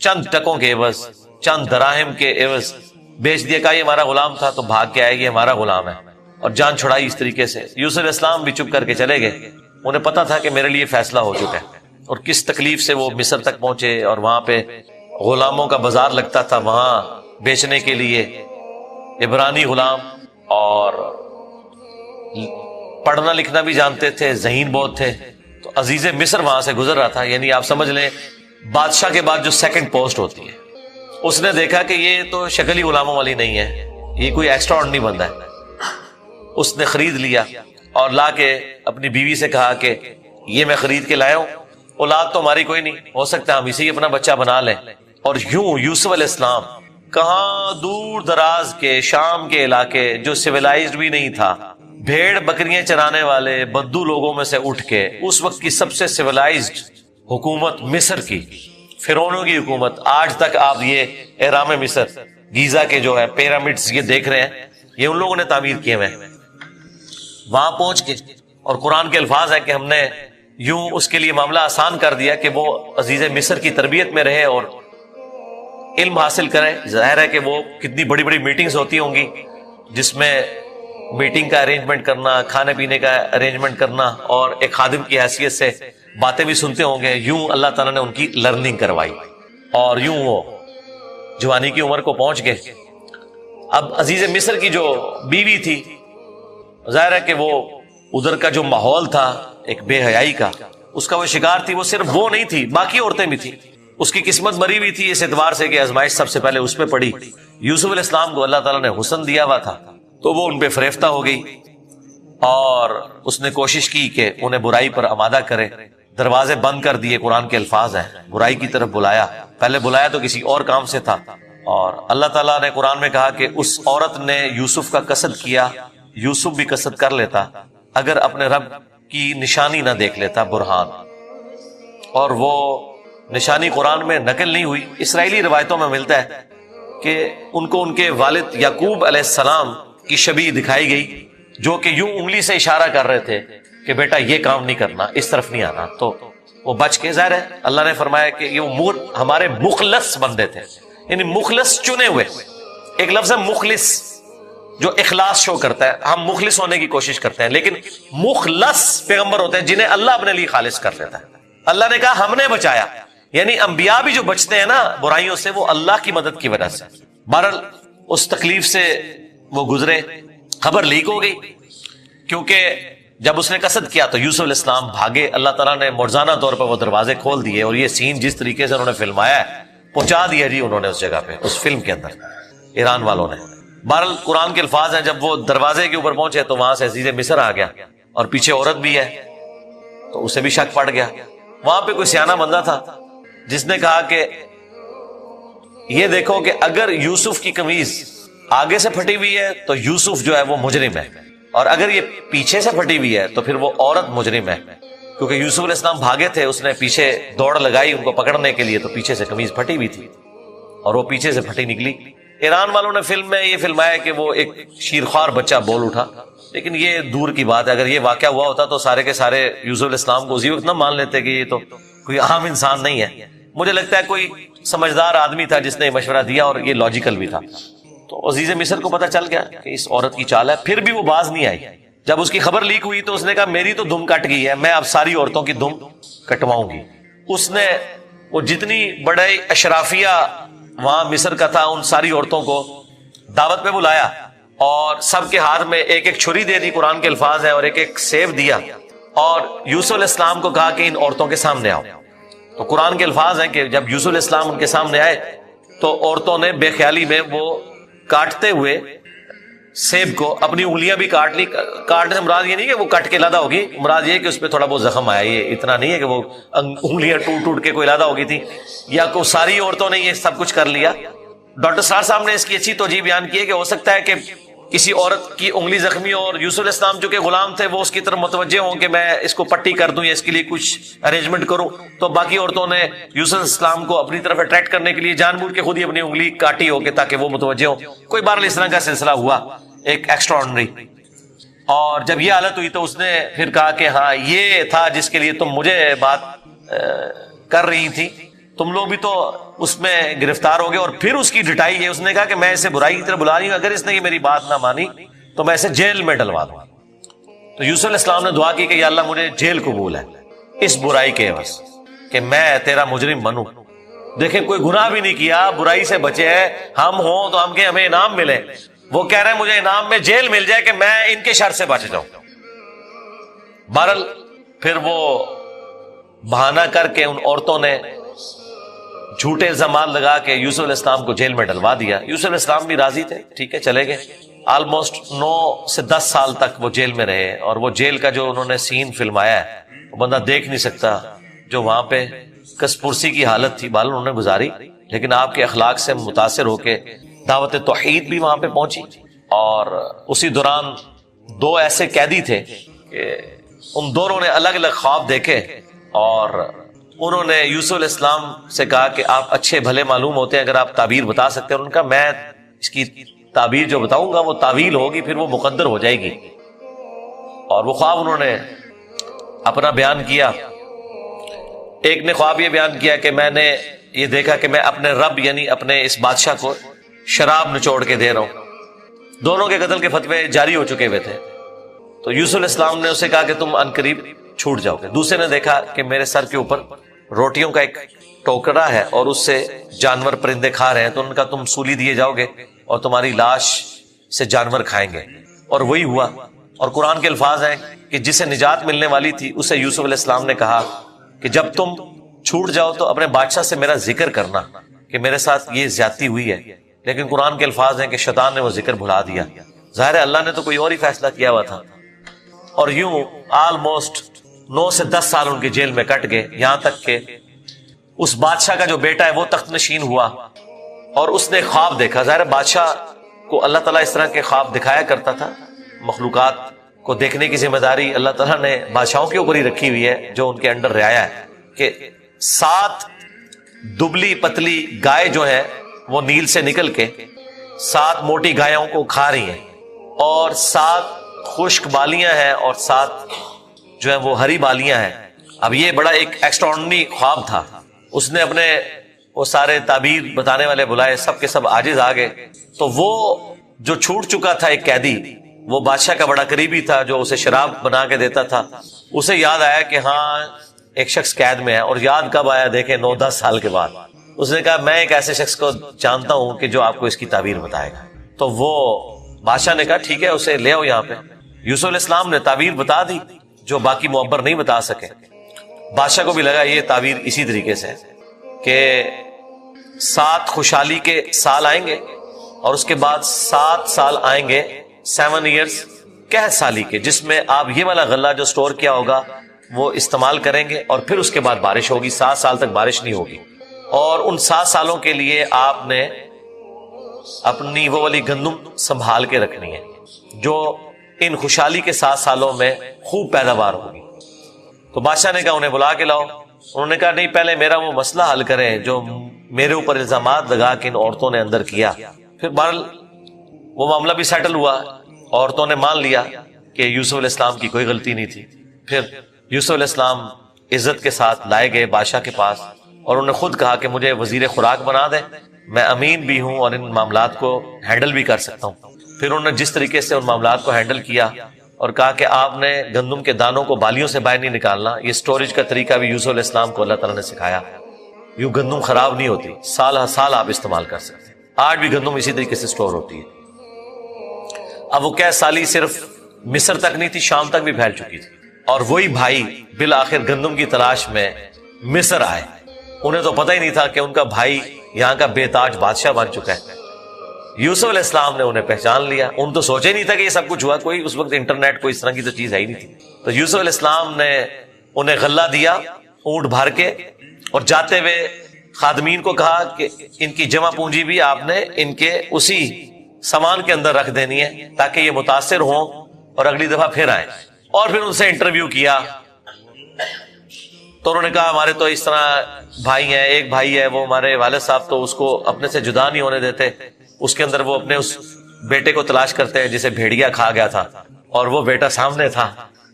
چند ٹکوں کے عوض, چند دراہم کے عوض بیچ دیا, کہا یہ ہمارا غلام تھا تو بھاگ کے آئے, یہ ہمارا غلام ہے, اور جان چھڑائی اس طریقے سے. یوسف علیہ السلام بھی چپ کر کے چلے گئے, انہیں پتا تھا کہ میرے لیے فیصلہ ہو چکا ہے. اور کس تکلیف سے وہ مصر تک پہنچے, اور وہاں پہ غلاموں کا بازار لگتا تھا وہاں بیچنے کے لیے, عبرانی غلام, اور پڑھنا لکھنا بھی جانتے تھے, ذہین بہت تھے. تو عزیز مصر وہاں سے گزر رہا تھا, یعنی آپ سمجھ لیں بادشاہ کے بعد جو سیکنڈ پوسٹ ہوتی ہے. اس نے دیکھا کہ یہ تو شکل ہی غلاموں والی نہیں ہے, یہ کوئی ایکسٹرا آرڈنری بندہ ہے. اس نے خرید لیا اور لا کے اپنی بیوی سے کہا کہ یہ میں خرید کے لایا ہوں, اولاد تو ہماری کوئی نہیں, ہو سکتا ہے ہم اسی اپنا بچہ بنا لیں. اور یوں یوسف علیہ السلام کہاں دور دراز کے شام کے علاقے جو سویلائزڈ بھی نہیں تھا, بھیڑ بکریاں چرانے والے بدو لوگوں میں سے اٹھ کے اس وقت کی سب سے سویلائزڈ حکومت مصر کی, فرعونوں کی حکومت. آج تک آپ یہ اہرام مصر, گیزا کے جو ہے پیرامڈز یہ دیکھ رہے ہیں, یہ ان لوگوں نے تعمیر کیے ہوئے ہیں. وہاں پہنچ کے, اور قرآن کے الفاظ ہیں کہ ہم نے یوں اس کے لیے معاملہ آسان کر دیا کہ وہ عزیز مصر کی تربیت میں رہے اور علم حاصل کرے. ظاہر ہے کہ وہ کتنی بڑی بڑی میٹنگز ہوتی ہوں گی جس میں میٹنگ کا ارینجمنٹ کرنا, کھانے پینے کا ارینجمنٹ کرنا, اور ایک خادم کی حیثیت سے باتیں بھی سنتے ہوں گے. یوں اللہ تعالیٰ نے ان کی لرننگ کروائی, اور یوں وہ جوانی کی عمر کو پہنچ گئے. اب عزیز مصر کی جو بیوی تھی, ظاہر ہے کہ وہ ادھر کا جو ماحول تھا ایک بے حیائی کا, اس کا وہ شکار تھی. وہ صرف وہ نہیں تھی, باقی عورتیں بھی تھی. اس کی قسمت مری ہوئی تھی اس اعتبار سے کہ آزمائش سب سے پہلے اس پہ پڑی. یوسف علیہ السلام کو اللہ تعالیٰ نے حسن دیا ہوا تھا, تو وہ ان پہ فریفتہ ہو گئی, اور اس نے کوشش کی کہ انہیں برائی پر آمادہ کرے. دروازے بند کر دیے, قرآن کے الفاظ ہیں, برائی کی طرف بلایا. پہلے بلایا تو کسی اور کام سے تھا, اور اللہ تعالیٰ نے قرآن میں کہا کہ اس عورت نے یوسف کا قصد کیا, یوسف بھی قصد کر لیتا اگر اپنے رب کی نشانی نہ دیکھ لیتا, برہان. اور وہ نشانی قرآن میں نقل نہیں ہوئی, اسرائیلی روایتوں میں ملتا ہے کہ ان کو ان کے والد یعقوب علیہ السلام کی شبیہ دکھائی گئی, جو کہ یوں انگلی سے اشارہ کر رہے تھے کہ بیٹا یہ کام نہیں کرنا, اس طرف نہیں آنا. تو وہ بچ کے, ظاہر ہے اللہ نے فرمایا کہ یہ ہمارے مخلص بندے تھے, یعنی مخلص چنے ہوئے. ایک لفظ ہے مخلص جو اخلاص شو کرتا ہے, ہم مخلص ہونے کی کوشش کرتے ہیں, لیکن مخلص پیغمبر ہوتے ہیں جنہیں اللہ اپنے لیے خالص کر لیتا ہے. اللہ نے کہا ہم نے بچایا, یعنی انبیاء بھی جو بچتے ہیں نا برائیوں سے, وہ اللہ کی مدد کی وجہ سے. بہرحال اس تکلیف سے وہ گزرے, خبر لیک ہو گئی, کیونکہ جب اس نے قصد کیا تو یوسف علیہ السلام بھاگے. اللہ تعالیٰ نے مرزانہ طور پر وہ دروازے کھول دیے, اور یہ سین جس طریقے سے انہوں نے فلمایا ہے پہنچا دیا جی انہوں نے اس جگہ پہ, اس فلم کے اندر ایران والوں نے. بہرحال قرآن کے الفاظ ہیں, جب وہ دروازے کے اوپر پہنچے تو وہاں سے عزیز مصر آ گیا, اور پیچھے عورت بھی ہے, تو اسے بھی شک پڑ گیا. وہاں پہ کوئی سیانہ بندہ تھا جس نے کہا کہ یہ دیکھو کہ اگر یوسف کی قمیض آگے سے پھٹی ہوئی ہے تو یوسف جو ہے وہ مجرم ہے, اور اگر یہ پیچھے سے پھٹی ہوئی ہے تو پھر وہ عورت مجرم ہے. کیونکہ یوسف علیہ السلام بھاگے تھے, اس نے پیچھے دوڑ لگائی ان کو پکڑنے کے لیے, تو پیچھے سے قمیض پھٹی ہوئی تھی اور وہ پیچھے سے پھٹی نکلی. ایران والوں نے فلم میں یہ فلمایا کہ وہ ایک شیرخوار بچہ بول اٹھا, لیکن یہ دور کی بات ہے. اگر یہ واقعہ ہوا ہوتا تو سارے کے سارے یوسف علیہ السلام کو اسی وقت نہ مان لیتے کہ یہ تو کوئی عام انسان نہیں ہے. مجھے لگتا ہے کوئی سمجھدار آدمی تھا جس نے مشورہ دیا, اور یہ لاجیکل بھی تھا. تو عزیز مصر کو پتا چل گیا کہ اس عورت کی چال ہے, پھر بھی وہ باز نہیں آئی. جب اس کی خبر لیک ہوئی تو اس نے کہا میری تو دم کٹ گئی ہے, میں اب ساری عورتوں کی دم کٹواؤں گی. اس نے وہ جتنی بڑے اشرافیہ وہاں مصر کا تھا ان ساری عورتوں کو دعوت پہ بلایا, اور سب کے ہاتھ میں ایک ایک چھری دے دی, قرآن کے الفاظ ہیں, اور ایک ایک سیب دیا, اور یوسف علیہ السلام کو کہا کہ ان عورتوں کے سامنے آؤ. تو قرآن کے الفاظ ہیں کہ جب یوسف علیہ السلام ان کے سامنے آئے تو عورتوں نے بے خیالی میں وہ کاٹتے ہوئے سیب کو اپنی انگلیاں بھی کاٹ لی. کاٹنے سے مراد یہ نہیں کہ وہ کٹ کے علیحدہ ہوگی, مراد یہ کہ اس پہ تھوڑا بہت زخم آیا. یہ اتنا نہیں ہے کہ وہ انگلیاں ٹوٹ ٹوٹ کے کوئی علیحدہ ہو گئی تھی, یا کو ساری عورتوں نے یہ سب کچھ کر لیا. ڈاکٹر سار صاحب نے اس کی اچھی توجہ بیان کی ہے کہ ہو سکتا ہے کہ کسی عورت کی انگلی زخمی ہو اور یوسف علیہ السلام جو کہ غلام تھے وہ اس کی طرف متوجہ ہوں کہ میں اس کو پٹی کر دوں یا اس کے لیے کچھ ارینجمنٹ کروں, تو باقی عورتوں نے یوسف علیہ السلام کو اپنی طرف اٹریکٹ کرنے کے لیے جان بوجھ کے خود ہی اپنی انگلی کاٹی ہو کہ تاکہ وہ متوجہ ہوں. کوئی بہرحال اس طرح کا سلسلہ ہوا ایک ایکسٹرا آرڈنری. اور جب یہ حالت ہوئی تو اس نے پھر کہا کہ ہاں یہ تھا جس کے لیے تم مجھے بات کر رہی تھی, تم لوگ بھی تو اس میں گرفتار ہو گئے. اور پھر اس کی ڈٹائی ہے, اس نے کہا کہ میں اسے برائی کی طرف بلا رہی ہوں, اگر اس نے یہ میری بات نہ مانی تو میں اسے جیل میں ڈلوا دوں. تو یوسف علیہ السلام نے دعا کی کہ یا اللہ مجھے جیل قبول ہے اس برائی کے عوض کہ میں تیرا مجرم بنوں. دیکھیں کوئی گناہ بھی نہیں کیا, برائی سے بچے ہیں, ہم ہوں تو ہم کے ہمیں انعام ملے. وہ کہہ رہے ہیں مجھے انعام میں جیل مل جائے کہ میں ان کے شر سے بچ جاؤں. بہرحال پھر وہ بہانہ کر کے ان عورتوں نے جھوٹے الزامات لگا کے یوسف علیہ السلام کو جیل میں ڈلوا دیا. یوسف علیہ السلام بھی راضی تھے, ٹھیک ہے چلے گئے. آلموسٹ 9 سے 10 سال تک وہ جیل میں رہے, اور وہ جیل کا جو انہوں نے سین فلمایا ہے وہ بندہ دیکھ نہیں سکتا. جو وہاں پہ کس پرسی کی حالت تھی بال انہوں نے گزاری, لیکن آپ کے اخلاق سے متاثر ہو کے دعوت توحید بھی وہاں پہ پہنچی. اور اسی دوران 2 ایسے قیدی تھے کہ ان دونوں نے الگ الگ خواب دیکھے, اور انہوں نے یوسف علیہ السلام سے کہا کہ آپ اچھے بھلے معلوم ہوتے ہیں, اگر آپ تعبیر بتا سکتے ہیں. اور ان کا میں اس کی تعبیر جو بتاؤں گا وہ تعویل ہوگی, پھر وہ مقدر ہو جائے گی. اور وہ خواب انہوں نے اپنا بیان کیا. ایک نے خواب یہ بیان کیا کہ میں نے یہ دیکھا کہ میں اپنے رب یعنی اپنے اس بادشاہ کو شراب نچوڑ کے دے رہا ہوں. دونوں کے قتل کے فتوے جاری ہو چکے ہوئے تھے. تو یوسف علیہ السلام نے اسے کہا کہ تم عنقریب چھوٹ جاؤ گے. دوسرے نے دیکھا کہ میرے سر کے اوپر روٹیوں کا ایک ٹوکرا ہے اور اس سے جانور پرندے کھا رہے ہیں, تو ان کا تم سولی دیے جاؤ گے اور تمہاری لاش سے جانور کھائیں گے. اور وہی ہوا. اور قرآن کے الفاظ ہیں کہ جسے نجات ملنے والی تھی اسے یوسف علیہ السلام نے کہا کہ جب تم چھوٹ جاؤ تو اپنے بادشاہ سے میرا ذکر کرنا کہ میرے ساتھ یہ زیادتی ہوئی ہے. لیکن قرآن کے الفاظ ہیں کہ شیطان نے وہ ذکر بھلا دیا. ظاہر ہے اللہ نے تو کوئی اور ہی فیصلہ کیا ہوا تھا. اور یوں آلموسٹ 9 سے 10 سال ان کے جیل میں کٹ گئے, یہاں تک کہ اس بادشاہ کا جو بیٹا ہے وہ تخت نشین ہوا اور اس نے خواب دیکھا. ظاہر بادشاہ کو اللہ تعالیٰ اس طرح کے خواب دکھایا کرتا تھا. مخلوقات کو دیکھنے کی ذمہ داری اللہ تعالیٰ نے بادشاہوں کے اوپر ہی رکھی ہوئی ہے جو ان کے انڈر رعایا ہے, کہ 7 دبلی پتلی گائے جو ہے وہ نیل سے نکل کے 7 موٹی گایوں کو کھا رہی ہیں, اور 7 خشک بالیاں ہیں اور 7 جو ہیں وہ ہری بالیاں ہیں. اب یہ بڑا ایک ایکسٹراڈنری خواب تھا. اس نے اپنے وہ سارے تعبیر بتانے والے بلائے, سب کے سب عاجز آ گئے. تو وہ جو چھوٹ چکا تھا ایک قیدی, وہ بادشاہ کا بڑا قریبی تھا جو اسے شراب بنا کے دیتا تھا, اسے یاد آیا کہ ہاں ایک شخص قید میں ہے. اور یاد کب آیا دیکھیں 9-10 سال کے بعد. اس نے کہا میں ایک ایسے شخص کو جانتا ہوں کہ جو آپ کو اس کی تعبیر بتائے گا. تو وہ بادشاہ نے کہا ٹھیک ہے اسے لے آؤ یہاں پہ. یوسف علیہ السلام نے تعبیر بتا دی جو باقی معبر نہیں بتا سکے. بادشاہ کو بھی لگا یہ تعبیر اسی طریقے سے کہ 7 خوشحالی کے سال آئیں گے اور اس کے بعد 7 سال آئیں گے 7 ایئرز قحط سالی کے, جس میں آپ یہ والا غلہ جو سٹور کیا ہوگا وہ استعمال کریں گے, اور پھر اس کے بعد بارش ہوگی. 7 سال تک بارش نہیں ہوگی, اور ان 7 سالوں کے لیے آپ نے اپنی وہ والی گندم سنبھال کے رکھنی ہے جو ان خوشحالی کے 7 سالوں میں خوب پیداوار ہوگی. تو بادشاہ نے کہا انہیں بلا کے لاؤ. انہوں نے کہا نہیں پہلے میرا وہ مسئلہ حل کریں جو میرے اوپر الزامات لگا کے ان عورتوں نے اندر کیا. پھر بہرحال وہ معاملہ بھی سیٹل ہوا, عورتوں نے مان لیا کہ یوسف علیہ السلام کی کوئی غلطی نہیں تھی. پھر یوسف علیہ السلام عزت کے ساتھ لائے گئے بادشاہ کے پاس, اور انہوں نے خود کہا کہ مجھے وزیر خوراک بنا دیں, میں امین بھی ہوں اور ان معاملات کو ہینڈل بھی کر سکتا ہوں. پھر انہوں نے جس طریقے سے ان معاملات کو ہینڈل کیا اور کہا کہ آپ نے گندم کے دانوں کو بالیوں سے باہر نہیں نکالنا. یہ سٹوریج کا طریقہ بھی یوسف علیہ السلام کو اللہ تعالیٰ نے سکھایا. یوں گندم خراب نہیں ہوتی, سال ہر سال آپ استعمال کر سکتے ہیں. آج بھی گندم اسی طریقے سے سٹور ہوتی ہے. اب وہ قحط سالی صرف مصر تک نہیں تھی, شام تک بھی پھیل چکی تھی, اور وہی بھائی بالآخر گندم کی تلاش میں مصر آئے. انہیں تو پتہ ہی نہیں تھا کہ ان کا بھائی یہاں کا بے تاج بادشاہ بن چکا ہے. یوسف علیہ السلام نے انہیں پہچان لیا. ان تو سوچے نہیں تھا کہ یہ سب کچھ ہوا. کوئی اس وقت انٹرنیٹ کوئی اس طرح کی تو چیز ہے ہی نہیں تھی. تو یوسف علیہ السلام نے انہیں غلہ دیا اونٹ بھر کے, اور جاتے ہوئے خادمین کو کہا کہ ان کی جمع پونجی بھی آپ نے ان کے اسی سامان کے اندر رکھ دینی ہے تاکہ یہ متاثر ہوں اور اگلی دفعہ پھر آئیں. اور پھر ان سے انٹرویو کیا تو انہوں نے کہا ہمارے تو اس طرح بھائی ہیں, ایک بھائی ہے وہ ہمارے والد صاحب تو اس کو اپنے سے جدا نہیں ہونے دیتے, اس کے اندر وہ اپنے اس بیٹے کو تلاش کرتے ہیں جسے بھیڑیا کھا گیا تھا, اور وہ بیٹا سامنے تھا.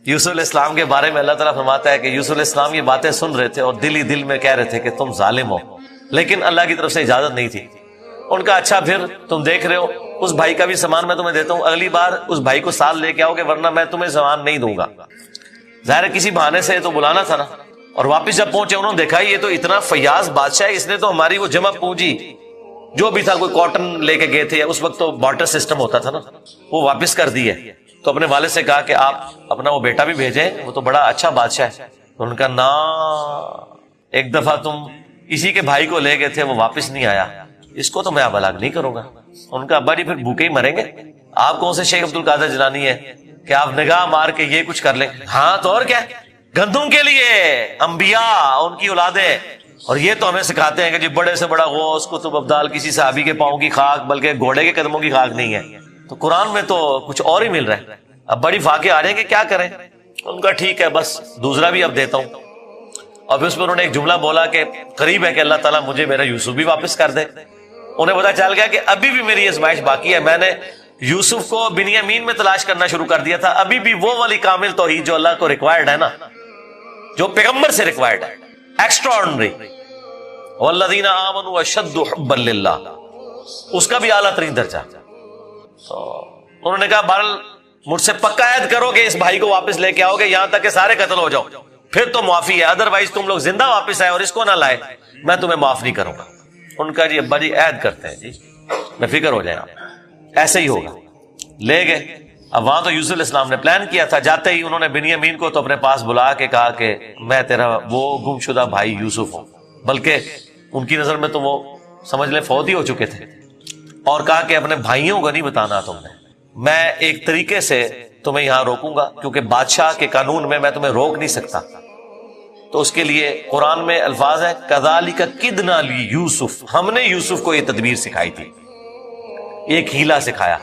یوسف علیہ السلام کے بارے میں اللہ تعالیٰ فرماتا ہے کہ یوسف علیہ السلام یہ باتیں سن رہے تھے اور دل ہی دل میں کہہ رہے تھے کہ تم ظالم ہو, لیکن اللہ کی طرف سے اجازت نہیں تھی. ان کا اچھا پھر تم دیکھ رہے ہو اس بھائی کا بھی سامان میں تمہیں دیتا ہوں, اگلی بار اس بھائی کو ساتھ لے کے آؤ گے ورنہ میں تمہیں سامان نہیں دوں گا. ظاہر ہے کسی بہانے سے تو بلانا تھا نا. اور واپس جب پہنچے انہوں نے دیکھا یہ تو اتنا فیاض بادشاہ ہے, اس نے تو ہماری وہ جمع پونجی جو بھی تھا, کوئی کاٹن لے کے گئے تھے, اس وقت تو بارٹر سسٹم ہوتا تھا نا, وہ واپس کر دی ہے. تو اپنے والد سے کہا کہ آپ اپنا وہ بیٹا بھی بھیجیں, وہ تو بڑا اچھا بادشاہ ہے. تو ان کا نا ایک دفعہ تم اسی کے بھائی کو لے گئے تھے وہ واپس نہیں آیا, اس کو تو میں اب ہلاک نہیں کروں گا. ان کا ابا جی پھر بھوکے ہی مریں گے. آپ کون سے شیخ عبد القادر جیلانی ہے کہ آپ نگاہ مار کے یہ کچھ کر لیں؟ ہاں تو اور کیا, گندم کے لیے انبیاء ان کی اولادیں, اور یہ تو ہمیں سکھاتے ہیں کہ جی بڑے سے بڑا غوث قطب ابدال کسی صحابی کے پاؤں کی خاک بلکہ گھوڑے کے قدموں کی خاک نہیں ہے. تو قرآن میں تو کچھ اور ہی مل رہا ہے. اب بڑی فاقے آ رہے ہیں کہ کیا کریں. ان کا ٹھیک ہے بس دوسرا بھی اب دیتا ہوں. اور پھر اس میں انہوں نے ایک جملہ بولا کہ قریب ہے کہ اللہ تعالیٰ مجھے میرا یوسف بھی واپس کر دے. انہیں پتا چل گیا کہ ابھی بھی میری آزمائش باقی ہے. میں نے یوسف کو بنیامین میں تلاش کرنا شروع کر دیا تھا, ابھی بھی وہ والی کامل توحید جو اللہ کو ریکوائرڈ ہے نا, جو پیغمبر سے ریکوائرڈ ہے, ایکسٹرا آرڈنری, والذین آمنوا اشد حبا للہ, اس کا بھی اعلیٰ ترین درجہ. تو انہوں نے کہا بہرحال مجھ سے پکا عہد کرو کہ اس بھائی کو واپس لے کے آؤ گے یہاں تک کہ سارے قتل ہو جاؤ, پھر تو معافی ہے, ادروائز تم لوگ زندہ واپس آئے اور اس کو نہ لائے میں تمہیں معاف نہیں کروں گا. ان کا جی ابا جی عہد کرتے ہیں, جی میں فکر ہو جائے آپ, ایسے ہی ہوگا. لے گئے. اب وہاں تو یوسف علیہ السلام نے پلان کیا تھا, جاتے ہی انہوں نے بنیامین کو تو اپنے پاس بلا کے کہا کہ میں تیرا وہ گم شدہ بھائی یوسف ہوں, بلکہ ان کی نظر میں تو وہ سمجھ لیں فوت ہی ہو چکے تھے, اور کہا کہ اپنے بھائیوں کو نہیں بتانا تم نے, میں ایک طریقے سے تمہیں یہاں روکوں گا کیونکہ بادشاہ کے قانون میں تمہیں روک نہیں سکتا. تو اس کے لیے قرآن میں الفاظ ہے کذالک کدنا لیوسف, ہم نے یوسف کو یہ تدبیر سکھائی تھی, ایک ہیلا سکھایا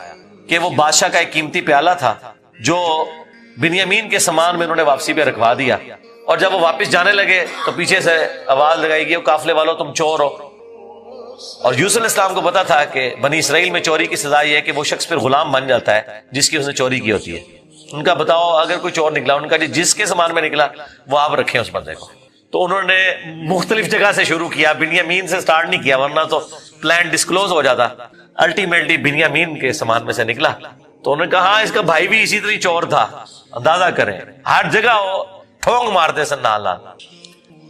کہ وہ بادشاہ کا ایک قیمتی پیالہ تھا جو بنیامین کے سامان میں انہوں نے واپسی پہ رکھوا دیا, اور جب وہ واپس جانے لگے تو پیچھے سے آواز لگائی گئی قافلے والوں تم چور ہو. اور یوسف علیہ السلام کو پتا تھا کہ بنی اسرائیل میں چوری کی سزا یہ ہے کہ وہ شخص پھر غلام بن جاتا ہے جس کی اس نے چوری کی ہوتی ہے. ان کا بتاؤ اگر کوئی چور نکلا, ان کا جی جس کے سامان میں نکلا وہ آپ رکھیں اس بندے کو. تو انہوں نے مختلف جگہ سے شروع کیا, بنیامین سے سٹارٹ نہیں کیا ورنہ تو پلان ڈسکلوز ہو جاتا. الٹیمیٹلی بنیامین کے سامان میں سے نکلا. تو انہوں نے کہا ہاں اس کا بھائی بھی اسی طرح چور تھا, اندازہ کریں ہر جگہ وہ ٹھونگ مارتے سن نالا.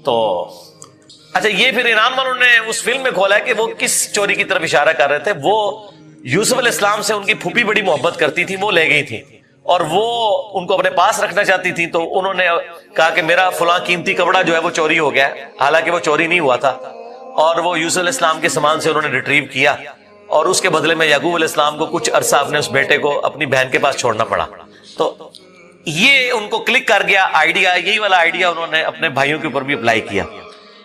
تو اچھا یہ پھر ایران والوں نے اس فلم میں کھولا ہے کہ وہ کس چوری کی طرف اشارہ کر رہے تھے. وہ یوسف علیہ السلام سے ان کی پھوپھی بڑی محبت کرتی تھی, وہ لے گئی تھی اور وہ ان کو اپنے پاس رکھنا چاہتی تھی. تو انہوں نے کہا کہ میرا فلاں قیمتی کپڑا جو ہے وہ چوری ہو گیا, حالانکہ وہ چوری نہیں ہوا تھا, اور وہ یوسف علیہ السلام کے سامان سے انہوں نے ریٹریو کیا, اور اس کے بدلے میں یعقوب علیہ السلام کو کچھ عرصہ اپنے اس بیٹے کو اپنی بہن کے پاس چھوڑنا پڑا. تو یہ ان کو کلک کر گیا آئیڈیا, یہی والا آئیڈیا انہوں نے اپنے بھائیوں کے اوپر بھی اپلائی کیا,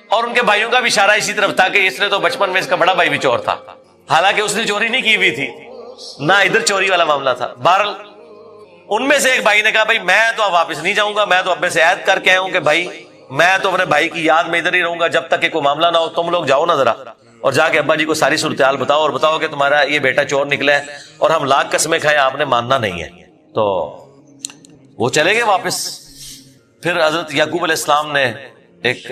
اور ان کے بھائیوں کا بھی اشارہ اسی طرف تھا کہ اس نے تو بچپن میں اس کا بڑا بھائی بھی چور تھا, حالانکہ اس نے چوری نہیں کی ہوئی تھی, نہ ادھر چوری والا معاملہ تھا. بہرحال ان میں سے ایک بھائی نے کہا بھائی میں تو اب واپس نہیں جاؤں گا, میں تو ابے سے عہد کر کے آیا ہوں کہ بھائی میں تو اپنے بھائی کی یاد میں ادھر ہی رہوں گا جب تک کہ کوئی معاملہ نہ ہو. تم لوگ جاؤ نا ذرا اور جا کے ابا جی کو ساری صورتحال بتاؤ, اور بتاؤ کہ تمہارا یہ بیٹا چور نکلا ہے اور ہم لاکھ قسمیں کھائیں آپ نے ماننا نہیں ہے. تو وہ چلے گئے واپس. پھر حضرت یعقوب علیہ السلام نے ایک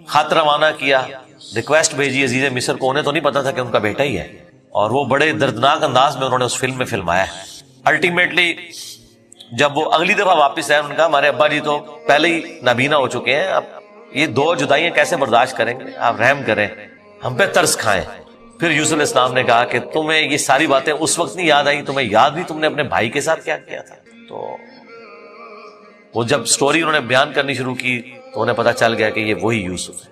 خط روانہ کیا, ریکویسٹ بھیجی عزیز مصر کو. انہیں تو نہیں پتا تھا کہ ان کا بیٹا ہی ہے, اور وہ بڑے دردناک انداز میں انہوں نے اس فلم میں فلمایا. الٹیمیٹلی جب وہ اگلی دفعہ واپس آئے, انہوں نے کہا ہمارے ابا جی تو پہلے ہی نابینا ہو چکے ہیں, اب یہ دو جدائیاں کیسے برداشت کریں گے, آپ رحم کریں, ہم پہ ترس کھائیں. پھر یوسف علیہ السلام نے کہا کہ تمہیں یہ ساری باتیں اس وقت نہیں یاد آئی, تمہیں یاد بھی تم نے اپنے بھائی کے ساتھ کیا کیا تھا. تو وہ جب سٹوری انہوں نے بیان کرنی شروع کی تو انہیں پتا چل گیا کہ یہ وہی یوسف ہے.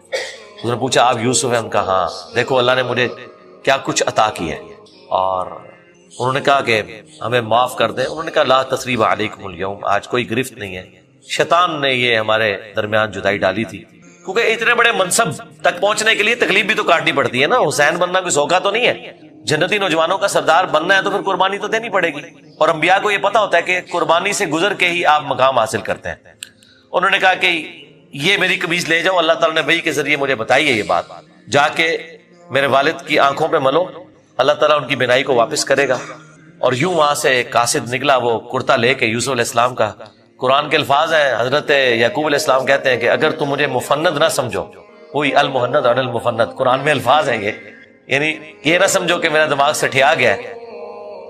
اس نے پوچھا آپ یوسف ہیں؟ ان کا ہاں، دیکھو اللہ نے مجھے کیا کچھ عطا کیا ہے. اور انہوں نے کہا کہ ہمیں معاف کر دیں. انہوں نے کہا لا تثریب علیکم اليوم، آج کوئی گرفت نہیں ہے. شیطان نے یہ ہمارے درمیان جدائی ڈالی تھی، کیونکہ اتنے بڑے منصب تک پہنچنے کے لیے تکلیف بھی تو کاٹنی پڑتی ہے نا. حسین بننا کوئی سوکھا تو نہیں ہے. جنتی نوجوانوں کا سردار بننا ہے تو پھر قربانی تو دینی پڑے گی، اور انبیاء کو یہ پتا ہوتا ہے کہ قربانی سے گزر کے ہی آپ مقام حاصل کرتے ہیں. انہوں نے کہا کہ یہ میری قمیض لے جاؤ، اللہ تعالیٰ نے وحی کے ذریعے مجھے بتائی ہے یہ بات، جا کے میرے والد کی آنکھوں پہ ملو، اللہ تعالیٰ ان کی بینائی کو واپس کرے گا. اور یوں وہاں سے ایک قاصد نکلا، وہ کرتا لے کے یوسف علیہ السلام کا. قرآن کے الفاظ ہیں، حضرت یعقوب علیہ السلام کہتے ہیں کہ اگر تم مجھے مفند نہ سمجھو، وہی المحند اور المفند قرآن میں الفاظ ہیں یہ، یعنی یہ نہ سمجھو کہ میرا دماغ سٹھیا گیا ہے،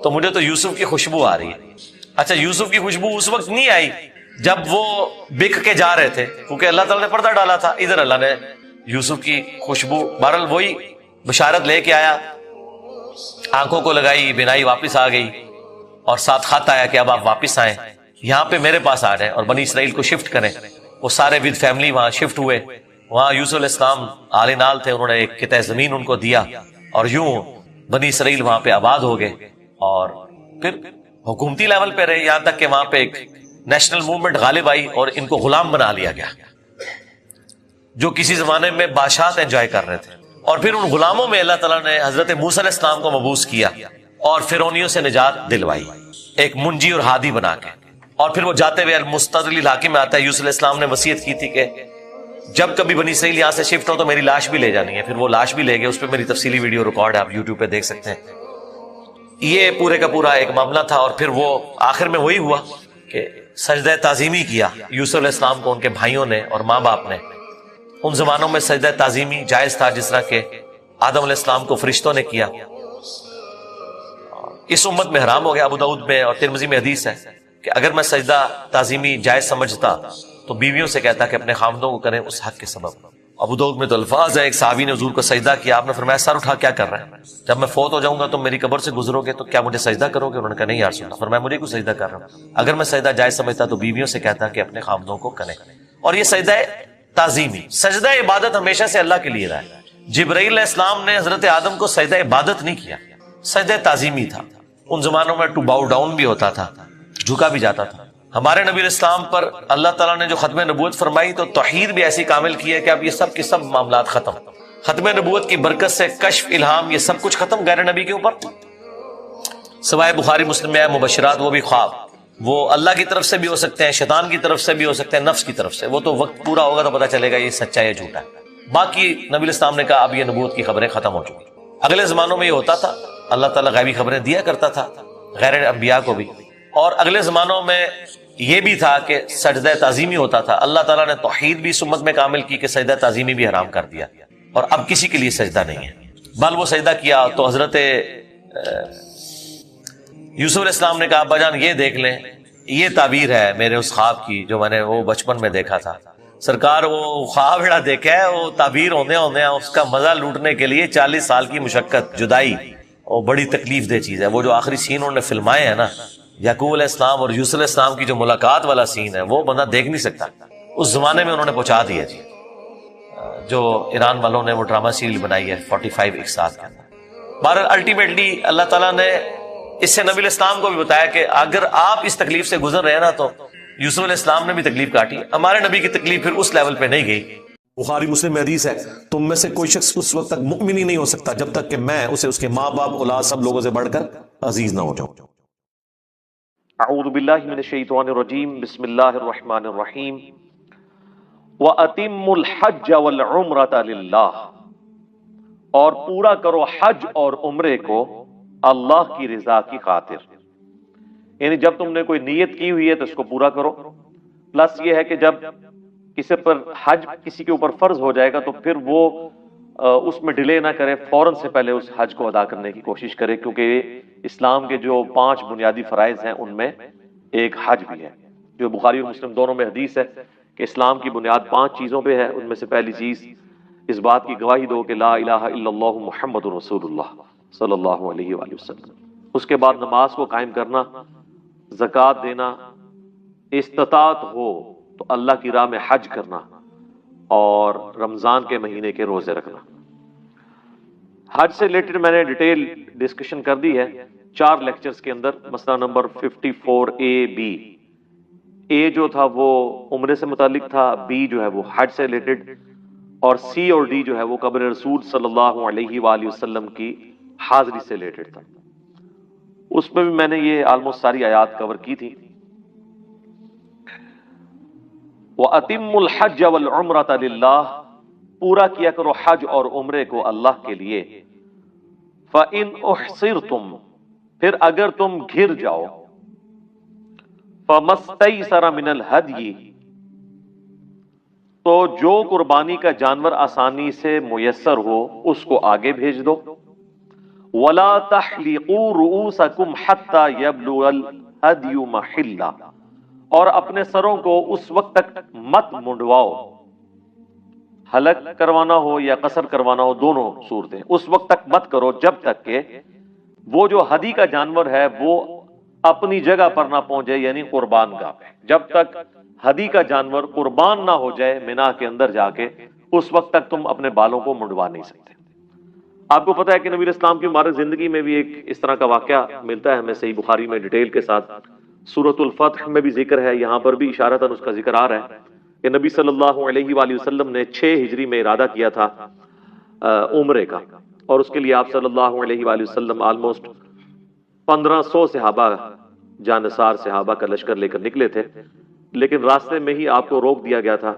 تو مجھے تو یوسف کی خوشبو آ رہی ہے. اچھا یوسف کی خوشبو اس وقت نہیں آئی جب وہ بک کے جا رہے تھے، کیونکہ اللہ تعالیٰ نے پردہ ڈالا تھا. ادھر اللہ نے یوسف کی خوشبو، بہرحال وہی بشارت لے کے آیا، آنکھوں کو لگائی، بینائی واپس آ گئی، اور ساتھ خط آیا کہ اب آپ واپس آئیں، یہاں پہ میرے پاس آ جائیں اور بنی اسرائیل کو شفٹ کریں. وہ سارے ود فیملی وہاں شفٹ ہوئے. وہاں یوسف علیہ السلام آل نال تھے، انہوں نے ایک قطع زمین ان کو دیا، اور یوں بنی اسرائیل وہاں پہ آباد ہو گئے. اور پھر حکومتی لیول پہ رہے، یہاں تک کہ وہاں پہ ایک نیشنل موومنٹ غالب آئی اور ان کو غلام بنا لیا گیا، جو کسی زمانے میں بادشاہت انجوائے کر رہے تھے. اور پھر ان غلاموں میں اللہ تعالیٰ نے حضرت موسیٰ علیہ السلام کو مبعوث کیا اور فرعونیوں سے نجات دلوائی، ایک منجی اور ہادی بنا کے. اور پھر وہ جاتے ہوئے المستدل الحاکم میں آتا ہے، یوسف علیہ السلام نے وصیت کی تھی کہ جب کبھی بنی اسرائیل یہاں سے شفٹ ہو تو میری لاش بھی لے جانی ہے. پھر وہ لاش بھی لے گئے، اس پہ میری تفصیلی ویڈیو ریکارڈ ہے، آپ یوٹیوب پہ دیکھ سکتے ہیں. یہ پورے کا پورا ایک معاملہ تھا. اور پھر وہ آخر میں وہی ہوا کہ سجدہ تعظیمی کیا یوسف علیہ السلام کو ان کے بھائیوں نے اور ماں باپ نے. ان زمانوں میں سجدہ تعظیمی جائز تھا، جس طرح کہ آدم علیہ السلام کو فرشتوں نے کیا. اس امت میں حرام ہو گیا. ابو داؤد میں اور ترمذی میں حدیث ہے کہ اگر میں سجدہ تعظیمی جائز سمجھتا تو بیویوں سے کہتا کہ اپنے خامدوں کو کریں اس حق کے سبب. ابو داؤد میں تو الفاظ ہے، ایک صحابی نے حضور کو سجدہ کیا، آپ نے فرمایا سر اٹھا کیا کر رہے ہیں؟ جب میں فوت ہو جاؤں گا تم میری قبر سے گزرو گے تو کیا مجھے سجدہ کرو گے؟ انہوں نے کہا نہیں یا رسول اللہ. فرمایا مجھے کیوں سجدہ کر رہا ہوں؟ اگر میں سجدہ جائز سمجھتا تو بیویوں سے کہتا کہ اپنے خامدوں کو کریں. اور یہ سجدہ تعظیمی، سجدہ عبادت ہمیشہ سے اللہ کے لیے رہا ہے. جبرائیل علیہ السلام نے حضرت آدم کو سجدہ عبادت نہیں کیا، سجدہ تعظیمی تھا. ان زمانوں میں ٹو باؤ ڈاؤن بھی ہوتا تھا، جھکا بھی جاتا تھا. ہمارے نبی علیہ السلام پر اللہ تعالیٰ نے جو ختم نبوت فرمائی تو توحید بھی ایسی کامل کی ہے کہ اب یہ سب کے سب معاملات ختم. ختم نبوت کی برکت سے کشف، الہام، یہ سب کچھ ختم غیر نبی کے اوپر، سوائے بخاری مسلم میں مبشرات، وہ بھی خواب، وہ اللہ کی طرف سے بھی ہو سکتے ہیں، شیطان کی طرف سے بھی ہو سکتے ہیں، نفس کی طرف سے. وہ تو وقت پورا ہوگا تو پتہ چلے گا یہ سچا ہے یا جھوٹا ہے. باقی نبی علیہ السلام نے کہا اب یہ نبوت کی خبریں ختم ہو چکی. اگلے زمانوں میں یہ ہوتا تھا، اللہ تعالیٰ غیبی خبریں دیا کرتا تھا غیر انبیاء کو بھی. اور اگلے زمانوں میں یہ بھی تھا کہ سجدہ تعظیمی ہوتا تھا. اللہ تعالیٰ نے توحید بھی اس امت میں کامل کی کہ سجدہ تعظیمی بھی حرام کر دیا، اور اب کسی کے لیے سجدہ نہیں ہے. بل وہ سجدہ کیا تو حضرت یوسف علیہ السلام نے کہا ابا جان یہ دیکھ لیں، یہ تعبیر ہے میرے اس خواب کی جو میں نے وہ بچپن میں دیکھا تھا. سرکار وہ خواب جڑا دیکھا ہے وہ تعبیر ہونے اس کا مزہ لوٹنے کے لیے 40 سال کی مشقت، جدائی، اور بڑی تکلیف دہ چیز ہے. وہ جو آخری سین انہوں نے فلمائے ہیں نا، یعقوب علیہ السلام اور یوسف علیہ السلام کی جو ملاقات والا سین ہے، وہ بندہ دیکھ نہیں سکتا. اس زمانے میں انہوں نے پہنچا دیا جی. جو ایران والوں نے وہ ڈرامہ سیریل بنائی ہے 45 ایک ساتھ کے اندر. بہرحال الٹیمیٹلی اللہ تعالیٰ نے اس سے نبی علیہ السلام کو بھی بتایا کہ اگر آپ اس تکلیف سے گزر رہے ہیں نا تو یوسف علیہ السلام نے بھی تکلیف کاٹی. ہمارے نبی کی تکلیف پھر اس لیول پہ نہیں گئی. بخاری مسلم میں حدیث ہے، تم میں سے کوئی شخص اس وقت تک مؤمن ہی نہیں ہو سکتا جب تک کہ میں اسے اس کے ماں باپ، اولاد، سب لوگوں سے بڑھ کر عزیز نہ ہو جاؤں. اعوذ باللہ من الشیطان الرجیم، بسم اللہ الرحمن الرحیم. وَأَتِمُّ الْحَجَّ وَالْعُمْرَةَ لِلَّهِ، اور پورا کرو حج اور عمرے کو اللہ کی رضا کی خاطر. یعنی جب تم نے کوئی نیت کی ہوئی ہے تو اس کو پورا کرو. پلس یہ ہے کہ جب کسی پر حج کسی کے اوپر فرض ہو جائے گا تو پھر وہ اس میں ڈیلے نہ کرے، فوراً سے پہلے اس حج کو ادا کرنے کی کوشش کرے، کیونکہ اسلام کے جو 5 بنیادی فرائض ہیں ان میں ایک حج بھی ہے. جو بخاری اور مسلم دونوں میں حدیث ہے کہ اسلام کی بنیاد 5 چیزوں پہ ہے. ان میں سے پہلی چیز اس بات کی گواہی دو کہ لا الہ الا اللہ محمد رسول اللہ صلی اللہ علیہ وآلہ وسلم. اس کے بعد نماز کو قائم کرنا، زکوٰۃ دینا، استطاعت ہو تو اللہ کی راہ میں حج کرنا، اور رمضان کے مہینے کے روزے رکھنا. حج سے ریلیٹڈ میں نے ڈیٹیل ڈسکشن کر دی ہے 4 لیکچرز کے اندر. مسئلہ نمبر 54A-B. اے جو تھا وہ عمرے سے متعلق تھا، بی جو ہے وہ حج سے ریلیٹڈ، اور سی اور ڈی جو ہے وہ قبر رسول صلی اللہ علیہ وآلہ وسلم کی حاضری سے ریلیٹڈ تھا. اس میں بھی میں نے یہ آلموسٹ ساری آیات کور کی تھی. وَأَتِمُّ الْحَجَّ وَالْعُمْرَةَ لِلَّهِ، پورا کیا کرو حج اور عمرے کو اللہ کے لیے. فَإِنْ أُحْصِرْتُمْ، پھر اگر تم گھر جاؤ. فَمَسْتَيْسَرَ مِنَ الْهَدْيِ، تو جو قربانی کا جانور آسانی سے میسر ہو اس کو آگے بھیج دو. وَلَا تَحْلِقُوا رُؤُوسَكُمْ حَتَّى يَبْلُغَ الْهَدْيُ مَحِلَّهُ، اور اپنے سروں کو اس وقت تک مت منڈواؤ، حلق کروانا ہو یا قصر کروانا ہو، دونوں صورتیں، اس وقت تک مت کرو جب تک کہ وہ جو ہدی کا جانور ہے وہ اپنی جگہ پر نہ پہنچے، یعنی قربان گاہ پہ. جب تک ہدی کا جانور قربان نہ ہو جائے مینا کے اندر جا کے، اس وقت تک تم اپنے بالوں کو منڈوا نہیں سکتے. آپ کو پتا ہے کہ نبی اسلام کی مبارک زندگی میں بھی ایک اس طرح کا واقعہ ملتا ہے ہمیں صحیح بخاری میں ڈیٹیل کے ساتھ. سورۃ الفتح میں بھی ذکر ہے، یہاں پر بھی اشارتاً اس کا ذکر آ رہا ہے کہ نبی صلی اللہ علیہ وآلہ وسلم نے 6 ہجری میں ارادہ کیا تھا عمرے کا، اور اس کے لیے آپ صلی اللہ علیہ وآلہ وسلم آلموسٹ 1500 صحابہ جانثار صحابہ کا لشکر لے کر نکلے تھے، لیکن راستے میں ہی آپ کو روک دیا گیا تھا،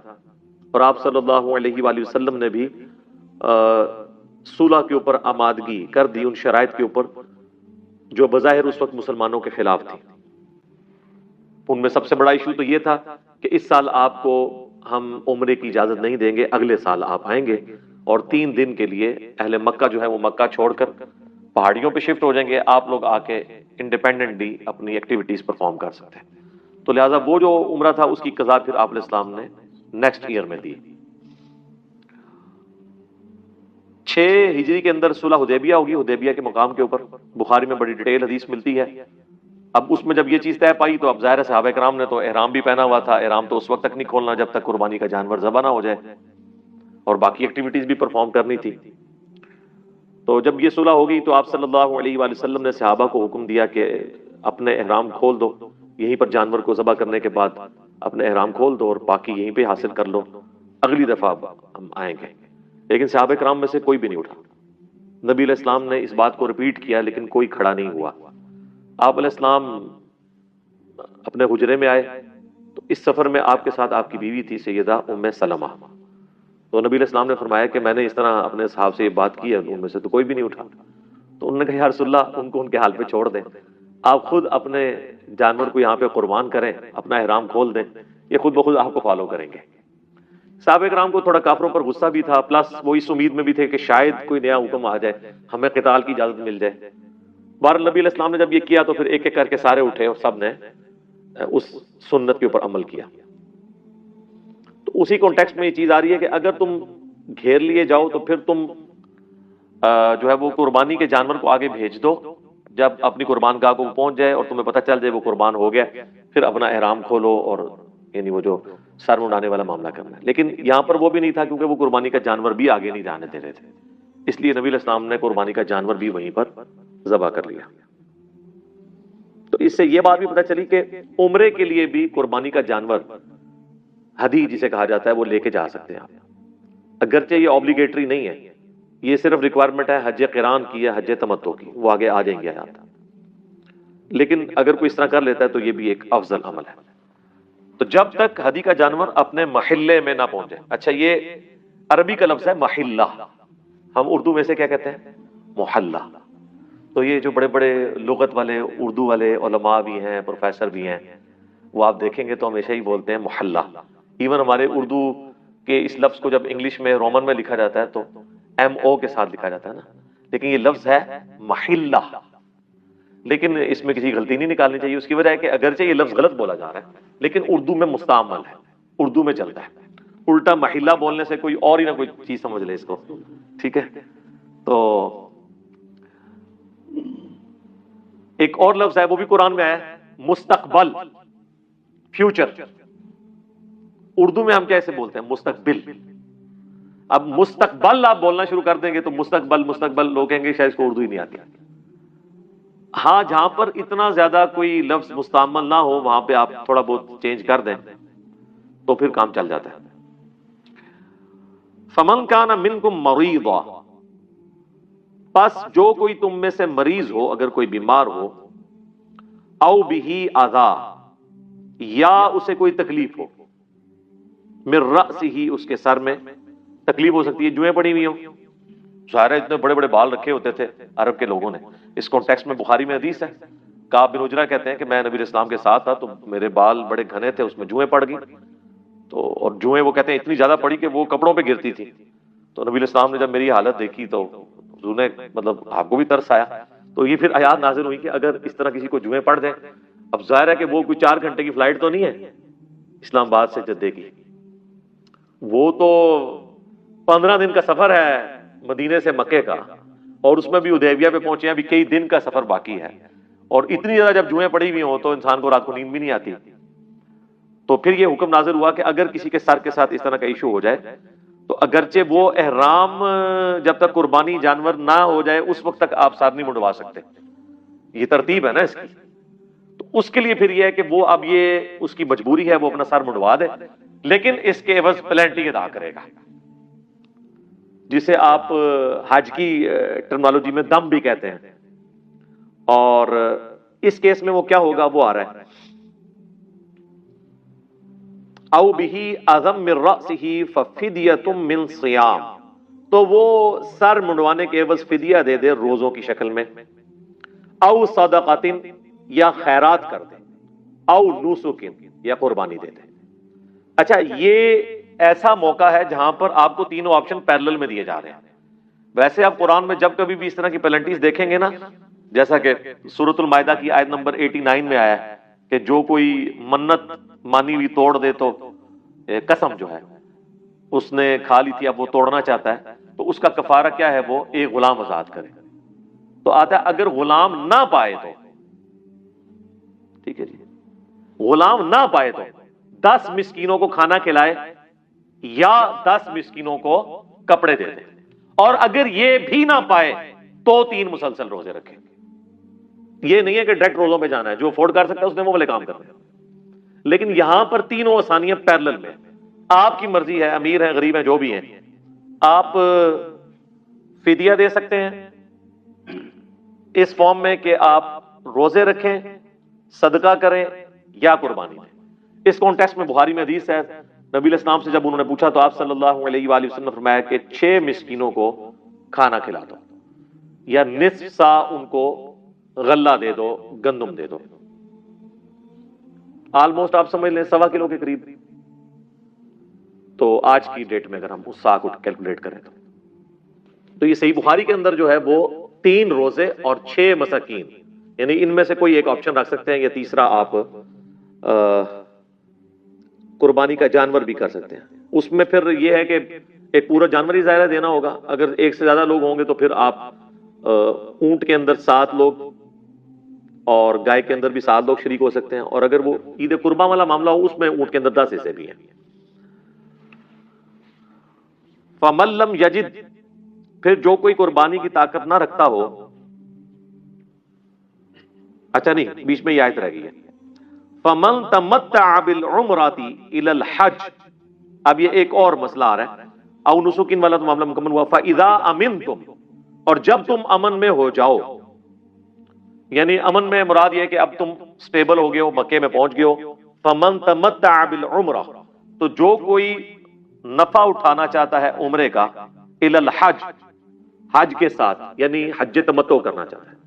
اور آپ صلی اللہ علیہ وآلہ وسلم نے بھی صلح کے اوپر آمادگی کر دی ان شرائط کے اوپر جو بظاہر اس وقت مسلمانوں کے خلاف تھی. ان میں سب سے بڑا ایشو تو یہ تھا کہ اس سال آپ کو ہم عمرے کی اجازت نہیں دیں گے، اگلے سال آپ آئیں گے اور 3 دن کے لیے اہل مکہ جو ہے وہ مکہ چھوڑ کر پہاڑیوں پہ شفٹ ہو جائیں گے، آپ لوگ آ کے انڈیپینڈنٹلی اپنی ایکٹیویٹیز پرفارم کر سکتے ہیں. تو لہٰذا وہ جو عمرہ تھا اس کی قضا پھر آپ علیہ السلام نے نیکسٹ ایئر میں دی. 6 ہجری کے اندر صلح حدیبیہ ہوگی، حدیبیہ کے مقام کے اوپر بخاری میں بڑی ڈیٹیل حدیث ملتی ہے. اب اس میں جب یہ چیز طے پائی تو اب ظاہر صحابہ کرام نے تو احرام بھی پہنا ہوا تھا، احرام تو اس وقت تک نہیں کھولنا جب تک قربانی کا جانور ذبح نہ ہو جائے، اور باقی ایکٹیویٹیز بھی پرفارم کرنی تھی. تو جب یہ صلح ہو گئی تو آپ صلی اللہ علیہ وآلہ وسلم نے صحابہ کو حکم دیا کہ اپنے احرام کھول دو، یہیں پر جانور کو ذبح کرنے کے بعد اپنے احرام کھول دو اور باقی یہیں پہ حاصل کر لو، اگلی دفعہ ہم آئیں گے. لیکن صحابہ کرام میں سے کوئی بھی نہیں اٹھا. نبی علیہ السلام نے اس بات کو ریپیٹ کیا لیکن کوئی کھڑا نہیں ہوا. آپ علیہ السلام اپنے حجرے میں آئے تو اس سفر میں آپ کے ساتھ آپ کی بیوی تھی سیدہ ام سلمہ. تو نبی علیہ السلام نے فرمایا کہ میں نے اس طرح اپنے صحاب سے یہ بات کی ہے، ان میں سے تو کوئی بھی نہیں اٹھا. تو انہوں نے کہا یا رسول اللہ ان کو ان کے حال پہ چھوڑ دیں، آپ خود اپنے جانور کو یہاں پہ قربان کریں، اپنا احرام کھول دیں، یہ خود بخود آپ کو فالو کریں گے. صحابہ کرام کو تھوڑا کافروں پر غصہ بھی تھا، پلس وہ اس امید میں بھی تھے کہ شاید کوئی نیا حکم آ جائے، ہمیں قتال کی اجازت مل جائے. بہرحال نبی علیہ السلام نے جب یہ کیا تو پھر ایک ایک کر کے سارے اٹھے اور سب نے اس سنت کے اوپر عمل کیا. تو اسی کانٹیکسٹ میں یہ چیز آ رہی ہے کہ اگر تم گھیر لیے جاؤ تو پھر تم جو ہے وہ قربانی کے جانور کو آگے بھیج دو، جب اپنی قربان گاہ کو پہنچ جائے اور تمہیں پتہ چل جائے وہ قربان ہو گیا، پھر اپنا احرام کھولو اور یعنی وہ جو سر منڈانے والا معاملہ کرنا ہے. لیکن یہاں پر وہ بھی نہیں تھا کیونکہ وہ قربانی کا جانور بھی آگے نہیں جانے دے رہے تھے، اس لیے نبی علیہ السلام نے قربانی کا جانور بھی وہیں پر ذبح کر لیا. تو اس سے یہ بات بھی پتہ چلی کہ عمرے کے لیے بھی قربانی کا جانور ہدی جسے کہا جاتا ہے وہ لے کے جا سکتے ہیں آپ، اگرچہ یہ اوبلیگیٹری نہیں ہے، یہ صرف ریکوائرمنٹ ہے حج قران کی یا حج تمتع کی، وہ آگے آ جائیں گے آیات. لیکن اگر کوئی اس طرح کر لیتا ہے تو یہ بھی ایک افضل عمل ہے. تو جب تک ہدی کا جانور اپنے محلے میں نہ پہنچے. اچھا یہ عربی کا لفظ ہے محلہ، ہم اردو میں سے کیا کہتے ہیں محلہ. تو یہ جو بڑے بڑے لغت والے اردو والے علماء بھی ہیں، پروفیسر بھی ہیں، وہ آپ دیکھیں گے تو ہمیشہ ہی بولتے ہیں محلہ. ایون ہمارے اردو کے اس لفظ کو جب انگلش میں رومن میں لکھا جاتا ہے تو MO کے ساتھ لکھا جاتا ہے نا، لیکن یہ لفظ ہے محلہ. لیکن اس میں کسی غلطی نہیں نکالنی چاہیے. اس کی وجہ ہے کہ اگرچہ یہ لفظ غلط بولا جا رہا ہے لیکن اردو میں مستعمل ہے، اردو میں چلتا ہے. الٹا محلہ بولنے سے کوئی اور ہی نہ کوئی چیز سمجھ لے اس کو، ٹھیک ہے. تو ایک اور لفظ ہے وہ بھی قرآن میں ہے مستقبل، فیوچر. اردو میں ہم کیسے بولتے ہیں مستقبل، اب مستقبل آپ بولنا شروع کر دیں گے تو مستقبل لوگ کہیں گے شاید اس کو اردو ہی نہیں آتی. ہاں جہاں پر اتنا زیادہ کوئی لفظ مستعمل نہ ہو وہاں پہ آپ تھوڑا بہت چینج کر دیں تو پھر کام چل جاتا ہے. فمن کان منکم مریضا، پس جو کوئی تم میں سے مریض ہو، اگر کوئی بیمار ہو، او بہی اذا، یا اسے کوئی تکلیف ہو، من رأسہ، اس کے سر میں تکلیف ہو سکتی ہے، جوئیں پڑی ہوئی ہوں. ظاہر ہے اتنے بڑے بڑے بال رکھے ہوتے تھے عرب کے لوگوں نے. اس کانٹیکسٹ میں بخاری میں حدیث ہے، کعب بن عجرہ کہتے ہیں کہ میں نبی علیہ السلام کے ساتھ تھا تو میرے بال بڑے گھنے تھے، اس میں جوئیں پڑ گئی. تو اور جوئیں وہ کہتے ہیں اتنی زیادہ پڑی کہ وہ کپڑوں پہ گرتی تھی. تو نبی علیہ السلام نے جب میری حالت دیکھی تو حضور نے مطلب آپ کو بھی ترس آیا. تو یہ پھر آیات نازل ہوئی کہ اگر اس طرح کسی کو جوئیں پڑ دیں، اب ظاہر ہے کہ وہ کوئی 4 گھنٹے کی فلائٹ تو نہیں ہے اسلام آباد سے جدے کی، وہ تو 15 دن کا سفر ہے مدینے سے مکے کا، اور اس میں بھی حدیبیہ پہ پہنچے ہیں، ابھی کئی دن کا سفر باقی ہے. اور اتنی زیادہ جب جوئیں پڑی ہوئی ہوں تو انسان کو رات کو نیند بھی نہیں آتی. تو پھر یہ حکم نازل ہوا کہ اگر کسی کے سر کے ساتھ اس طرح کا ایشو ہو جائے تو اگرچہ وہ احرام جب تک قربانی جانور نہ ہو جائے اس وقت تک آپ سر نہیں منڈوا سکتے. یہ ترتیب ہے نا اس کی. تو اس کے لیے پھر یہ ہے کہ وہ اب یہ اس کی مجبوری ہے وہ اپنا سر منڈوا دے، لیکن اس کے عوض پلینٹی ادا کرے گا، جسے آپ حج کی ٹرمنالوجی میں دم بھی کہتے ہیں. اور اس کیس میں وہ کیا ہوگا وہ آ رہا ہے، او بہی اعظم من رأسہ ففدیۃ من صیام، تو وہ سر منڈوانے کے عوض فدیہ دے دے روزوں کی شکل میں، او صدقۃ، یا خیرات کر دے، او نسک، یا قربانی دے دے. اچھا یہ ایسا موقع ہے جہاں پر آپ کو تینوں آپشن پیرلل میں دیے جا رہے ہیں. ویسے آپ قرآن میں جب کبھی بھی اس طرح کی پینلٹیز دیکھیں گے نا، جیسا کہ سورۃ المائدہ کی آیت نمبر 89 میں آیا ہے کہ جو کوئی منت مانی ہوئی توڑ دے تو قسم جو ہے اس نے کھا لی تھی اب وہ توڑنا چاہتا ہے تو اس کا کفارہ کیا ہے، وہ ایک غلام آزاد کرے. تو آتا ہے اگر غلام نہ پائے تو، ٹھیک ہے جی، غلام نہ پائے تو 10 مسکینوں کو کھانا کھلائے یا 10 مسکینوں کو کپڑے دے دے. اور اگر یہ بھی نہ پائے تو 3 مسلسل روزے رکھے. یہ نہیں ہے کہ ڈائریکٹ روزوں پہ جانا ہے، جو افورڈ کر سکتا ہے اس نے وہ والے کام کرنا ہے. لیکن یہاں پر تینوں آسانیاں پیرلل میں، آپ کی مرضی ہے، امیر ہیں غریب ہیں جو بھی ہیں، آپ فدیہ دے سکتے ہیں اس فارم میں کہ آپ روزے رکھیں، صدقہ کریں یا قربانی دیں. اس کانٹیکسٹ میں بخاری میں حدیث ہے، نبی علیہ السلام سے جب انہوں نے پوچھا تو آپ صلی اللہ علیہ وآلہ وسلم نے فرمایا کہ 6 مسکینوں کو کھانا کھلا دو، یا نصف سا ان کو غلہ دے دو، گندم دے دو. آلموسٹ آپ سمجھ لیں 1.25 کلو کے قریب. تو آج کی ڈیٹ میں اگر ہم اس سا کو کیلکولیٹ کریں تو یہ صحیح بخاری کے اندر جو ہے وہ 3 روزے اور 6 مساکین، یعنی ان میں سے کوئی ایک آپشن رکھ سکتے ہیں، یا تیسرا آپ قربانی کا جانور بھی کر سکتے ہیں. اس میں پھر یہ ہے کہ ایک پورا جانور ہی ظاہر دینا ہوگا. اگر ایک سے زیادہ لوگ ہوں گے تو پھر آپ اونٹ کے اندر 7 لوگ اور گائے کے اندر بھی 7 لوگ شریک ہو سکتے ہیں. اور اگر وہ عید قربان والا معاملہ ہو اس میں اونٹ کے اندر 10 حصے بھی ہیں. فَمَن لَّمْ يَجِدْ، پھر جو کوئی قربانی کی طاقت نہ رکھتا ہو، اچھا نہیں بیچ میں یہ آیت رہ گئی ہے، فَمَن تَمَتَّعَ بِالْعُمْرَةِ إِلَى الْحَجِّ. اب یہ ایک اور مسئلہ آ رہا ہے، او نسکین والا تو معاملہ مکمل ہوا. فَإِذَا أَمِنْتُمْ، اور جب تم امن میں ہو جاؤ، یعنی امن میں مراد یہ کہ اب تم سٹیبل ہو گئے ہو، مکے میں پہنچ گئے ہو. فَمَن تَمَتَّعَ بِالْعُمْرَةِ، تو جو کوئی نفع اٹھانا چاہتا ہے عمرے کا، إِلَى الْحَجِّ، حج کے ساتھ، یعنی حج تمتع کرنا چاہتا ہے.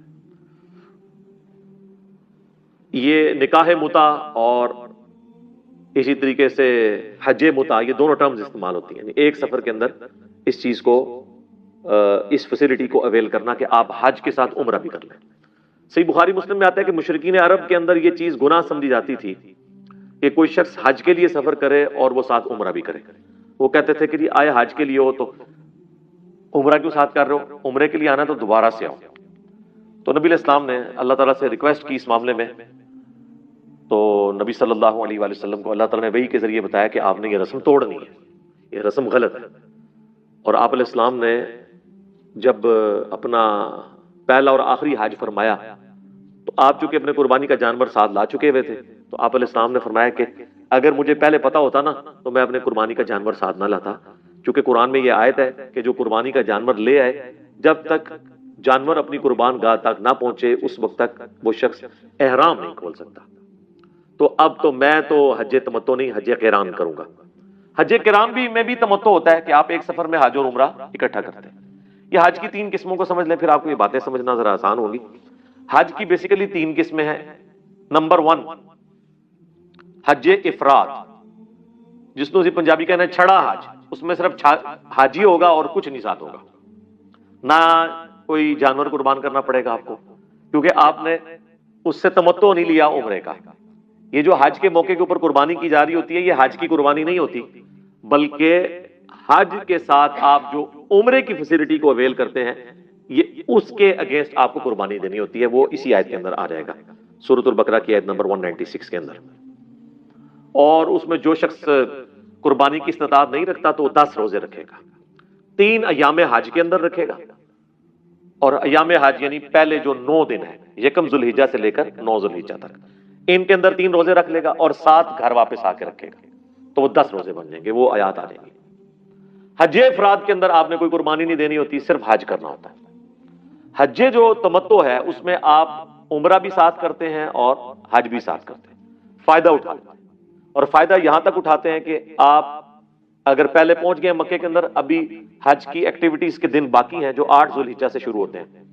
یہ نکاح متع اور اسی طریقے سے حج متع، یہ دونوں ٹرمز استعمال ہوتی ہیں، یعنی ایک سفر کے اندر اس چیز کو، اس فیسلٹی کو اویل کرنا کہ آپ حج کے ساتھ عمرہ بھی کر لیں. صحیح بخاری مسلم میں آتا ہے کہ مشرکین عرب کے اندر یہ چیز گناہ سمجھی جاتی تھی کہ کوئی شخص حج کے لیے سفر کرے اور وہ ساتھ عمرہ بھی کرے. وہ کہتے تھے کہ آئے حج کے لیے ہو تو عمرہ کیوں ساتھ کر رہے ہو، عمرے کے لیے آنا تو دوبارہ سے آؤ. تو نبی علیہ السلام نے اللہ تعالیٰ سے ریکویسٹ کی اس معاملے میں، تو نبی صلی اللہ علیہ وآلہ وسلم کو اللہ تعالیٰ نے وحی کے ذریعے بتایا کہ آپ نے یہ رسم توڑنی ہے، یہ رسم غلط ہے. اور آپ علیہ السلام نے جب اپنا پہلا اور آخری حج فرمایا تو آپ چونکہ اپنے قربانی کا جانور ساتھ لا چکے ہوئے تھے، تو آپ علیہ السلام نے فرمایا کہ اگر مجھے پہلے پتا ہوتا نا تو میں اپنے قربانی کا جانور ساتھ نہ لاتا، چونکہ قرآن میں یہ آیت ہے کہ جو قربانی کا جانور لے آئے جب تک جانور اپنی قربان گاہ تک نہ پہنچے اس وقت تک وہ شخص احرام نہیں کھول سکتا۔ تو اب تو میں تو حج تمتع نہیں، حج قران کروں گا۔ حج قران بھی میں بھی تمتع ہوتا ہے کہ آپ ایک سفر میں حج اور عمرہ اکٹھا کرتے ہیں۔ یہ حج کی 3 قسموں کو سمجھ لیں، پھر آپ کو یہ باتیں سمجھنا ذرا آسان ہوگی۔ حج کی بیسیکلی 3 قسمیں ہیں۔ نمبر 1 حج افراد، جس کو پنجابی کہنا ہے چھڑا حج، اس میں صرف حاجی ہوگا اور کچھ نہیں ساتھ ہوگا، نہ کوئی جانور قربان کرنا پڑے گا آپ کو، کیونکہ آپ نے اس سے تمتع نہیں لیا عمرے کا۔ یہ جو حج کے موقع کے اوپر قربانی کی جا رہی ہوتی ہے یہ حج کی قربانی نہیں ہوتی، بلکہ حج کے ساتھ آپ جو عمرے کی فیسلٹی کو اویل کرتے ہیں یہ اس کے اگینسٹ آپ کو قربانی دینی ہوتی ہے۔ وہ اسی آیت کے اندر آ جائے گا، سورۃ البقرہ کی آیت نمبر 196 کے اندر۔ اور اس میں جو شخص قربانی کی استطاعت نہیں رکھتا تو وہ 10 روزے رکھے گا، 3 ایام حج کے اندر رکھے گا، اور ایام حج یعنی پہلے جو 9 دن ہیں، یکم ذوالحجہ سے لے کر 9 ذوالحجہ تک، ان کے اندر 3 روزے رکھ لے گا اور 7 گھر واپس آ کے رکھے گا، تو وہ 10 روزے بن جائیں گے۔ وہ آیات آ جائیں گی۔ حج افراد کے اندر آپ نے کوئی قربانی نہیں دینی ہوتی، صرف حج کرنا ہوتا ہے۔ حج جو تمتع ہے اس میں آپ عمرہ بھی ساتھ کرتے ہیں اور حج بھی ساتھ کرتے ہیں، فائدہ اٹھاتے ہیں، اور فائدہ یہاں تک اٹھاتے ہیں کہ آپ اگر پہلے پہنچ گئے مکے کے اندر، ابھی حج کی ایکٹیویٹیز کے دن باقی ہیں جو 8 ذوالحجہ سے شروع ہوتے ہیں،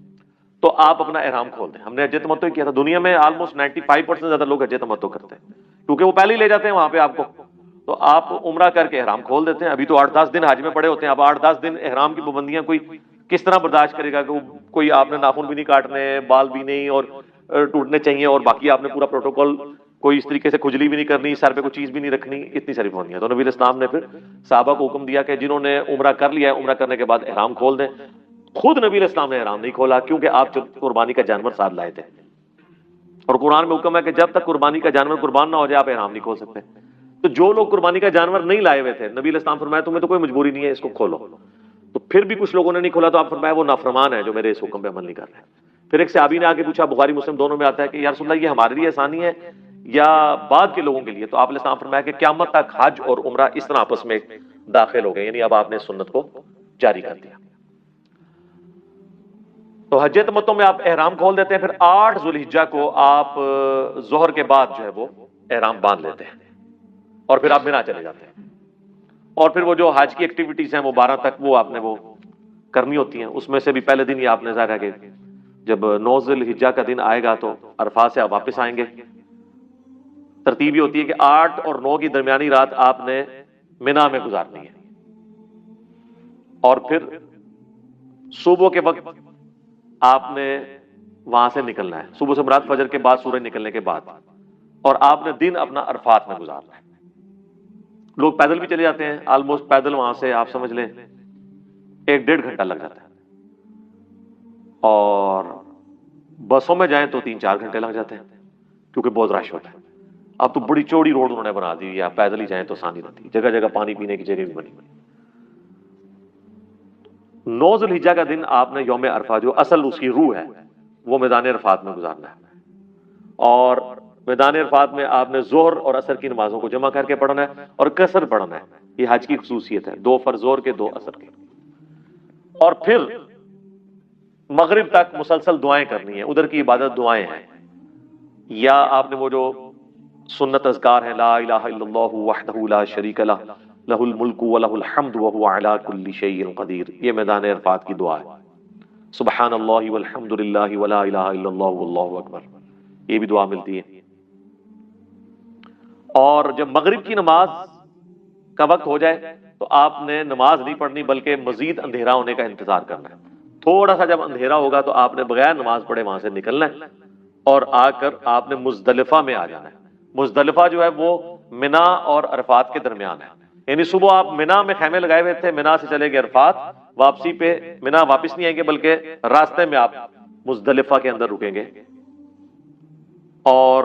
تو آپ اپنا احرام کھول دیں۔ ہم نے حج تمتع کیا تھا، دنیا میں آلموسٹ 95% زیادہ لوگ حج تمتع کرتے ہیں، کیونکہ وہ پہلے ہی لے جاتے ہیں وہاں پہ آپ کو، تو آپ عمرہ کر کے احرام کھول دیتے ہیں۔ ابھی تو 8-10 دن حج میں پڑے ہوتے ہیں، اب 8-10 دن احرام کی پابندیاں کوئی کس طرح برداشت کرے گا کہ کوئی آپ نے ناخن بھی نہیں کاٹنے، بال بھی نہیں اور ٹوٹنے چاہیے، اور باقی آپ نے پورا پروٹوکول، کوئی اس طریقے سے کھجلی بھی نہیں کرنی، سر پہ کوئی چیز بھی نہیں رکھنی، اتنی ساری پابندیاں۔ تو نبی اسلام نے پھر صحابہ کو حکم دیا کہ جنہوں نے عمرہ کر لیا ہے عمرہ کرنے کے بعد احرام کھول دیں۔ خود نبی علیہ السلام نے احرام نہیں کھولا کیونکہ آپ قربانی کا جانور ساتھ لائے تھے، اور قرآن میں حکم ہے کہ جب تک قربانی کا جانور قربان نہ ہو جائے آپ احرام نہیں کھول سکتے۔ تو جو لوگ قربانی کا جانور نہیں لائے ہوئے تھے، نبی علیہ السلام فرمایا تمہیں تو کوئی مجبوری نہیں ہے، اس کو کھولو۔ تو پھر بھی کچھ لوگوں نے نہیں کھولا، تو آپ فرمایا وہ نافرمان ہے جو میرے اس حکم پہ عمل نہیں کر رہے۔ پھر ایک صحابی نے آگے پوچھا، بخاری مسلم دونوں میں آتا ہے کہ یا رسول اللہ یہ ہمارے لیے آسانی ہے یا بعد کے لوگوں کے لیے؟ تو آپ علیہ السلام فرمایا کہ قیامت تک حج اور عمرہ اس طرح آپس میں داخل ہو گئے، یعنی اب آپ نے سنت کو جاری کر دیا۔ تو حج تمتع میں آپ احرام کھول دیتے ہیں، پھر 8 ذوالحجہ کو آپ ظہر کے بعد جو ہے وہ احرام باندھ لیتے ہیں، اور پھر آپ مینا چلے جاتے ہیں، اور پھر وہ جو حج کی ایکٹیویٹیز ہیں وہ 12 تک وہ آپ نے وہ کرنی ہوتی ہیں۔ اس میں سے بھی پہلے دن یہ آپ نے ظاہر ہے کہ جب 9 ذوالحجہ کا دن آئے گا تو عرفات سے آپ واپس آئیں گے۔ ترتیب یہ ہوتی ہے کہ 8 اور 9 کی درمیانی رات آپ نے مینا میں گزارنی ہے، اور پھر صبح کے وقت آپ نے وہاں سے نکلنا ہے، صبح سے مراد فجر کے بعد، سورج نکلنے کے بعد، اور آپ نے دن اپنا عرفات میں گزارنا ہے۔ لوگ پیدل بھی چلے جاتے ہیں، آلموسٹ پیدل وہاں سے آپ سمجھ لیں 1-1.5 گھنٹہ لگ جاتا ہے، اور بسوں میں جائیں تو 3-4 گھنٹے لگ جاتے ہیں کیونکہ بہت رش ہوتا ہے۔ اب تو بڑی چوڑی روڈ انہوں نے بنا دی ہوئی ہے، آپ پیدل ہی جائیں تو آسانی رہتی ہے، جگہ جگہ پانی پینے کی جگہ بھی بنی ہوئی۔ 9 ذوالحجہ کا دن آپ نے یوم عرفہ جو اصل اس کی روح ہے وہ میدان عرفات میں گزارنا ہے، اور میدان عرفات میں آپ نے ظہر اور عصر کی نمازوں کو جمع کر کے پڑھنا ہے اور قصر پڑھنا ہے۔ یہ حج کی خصوصیت ہے، 2 فرض ظہر کے 2 عصر کے، اور پھر مغرب تک مسلسل دعائیں کرنی ہیں۔ ادھر کی عبادت دعائیں ہیں، یا آپ نے وہ جو سنت اذکار ہیں، لا الہ الا اللہ وحدہ لا شریک لہ لہ الملک ولہ الحمد وہو علی کل شیء قدیر، یہ میدان عرفات کی دعا ہے۔ سبحان اللہ والحمد للہ ولا الہ الا اللہ واللہ اکبر، یہ بھی دعا ملتی ہے۔ اور جب مغرب کی نماز کا وقت ہو جائے تو آپ نے نماز نہیں پڑھنی بلکہ مزید اندھیرا ہونے کا انتظار کرنا ہے۔ تھوڑا سا جب اندھیرا ہوگا تو آپ نے بغیر نماز پڑھے وہاں سے نکلنا ہے، اور آ کر آپ نے مزدلفہ میں آ جانا ہے۔ مزدلفہ جو ہے وہ منا اور عرفات کے درمیان ہے، یعنی صبح آپ منا میں خیمے لگائے ہوئے تھے، منا سے چلے گئے عرفات، واپسی پہ منا واپس نہیں آئیں گے بلکہ راستے میں آپ مزدلفہ کے اندر رکیں گے، اور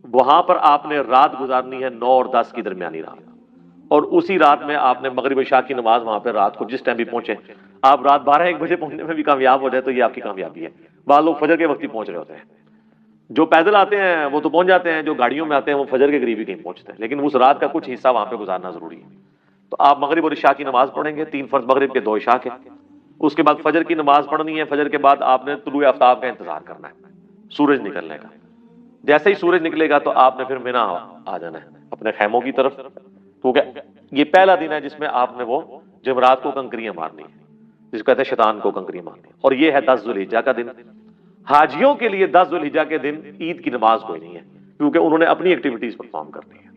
وہاں پر آپ نے رات گزارنی ہے 9 اور 10 کی درمیانی رات، اور اسی رات میں آپ نے مغرب عشاء کی نماز وہاں پہ رات کو جس ٹائم بھی پہنچے، آپ رات 12-1 بجے پہنچنے میں بھی کامیاب ہو جائے تو یہ آپ کی کامیابی ہے۔ بعض لوگ فجر کے وقت ہی پہنچ رہے ہوتے ہیں، جو پیدل آتے ہیں وہ تو پہنچ جاتے ہیں، جو گاڑیوں میں آتے ہیں وہ فجر کے قریب ہی کہیں پہنچتے ہیں، لیکن اس رات کا کچھ حصہ وہاں پہ گزارنا ضروری ہے۔ تو آپ مغرب اور عشاء کی نماز پڑھیں گے، 3 فرض مغرب کے 2 عشاء کے، اس کے بعد فجر کی نماز پڑھنی ہے۔ فجر کے بعد آپ نے طلوع آفتاب کا انتظار کرنا ہے، سورج نکلنے کا۔ جیسے ہی سورج نکلے گا تو آپ نے پھر مینا آ جانا ہے اپنے خیموں کی طرف، کیونکہ یہ پہلا دن ہے جس میں آپ نے وہ جمرات کو کنکریاں مارنی ہے، جس کو کہتے ہیں شیطان کو کنکریاں مارنی ہے، اور یہ ہے 10 ذوالحجہ کا دن۔ حاجیوں کے لیے 10 ذوالحجہ کے دن عید کی نماز کوئی نہیں ہے، کیونکہ انہوں نے اپنی ایکٹیویٹیز پرفارم کرنی ہے،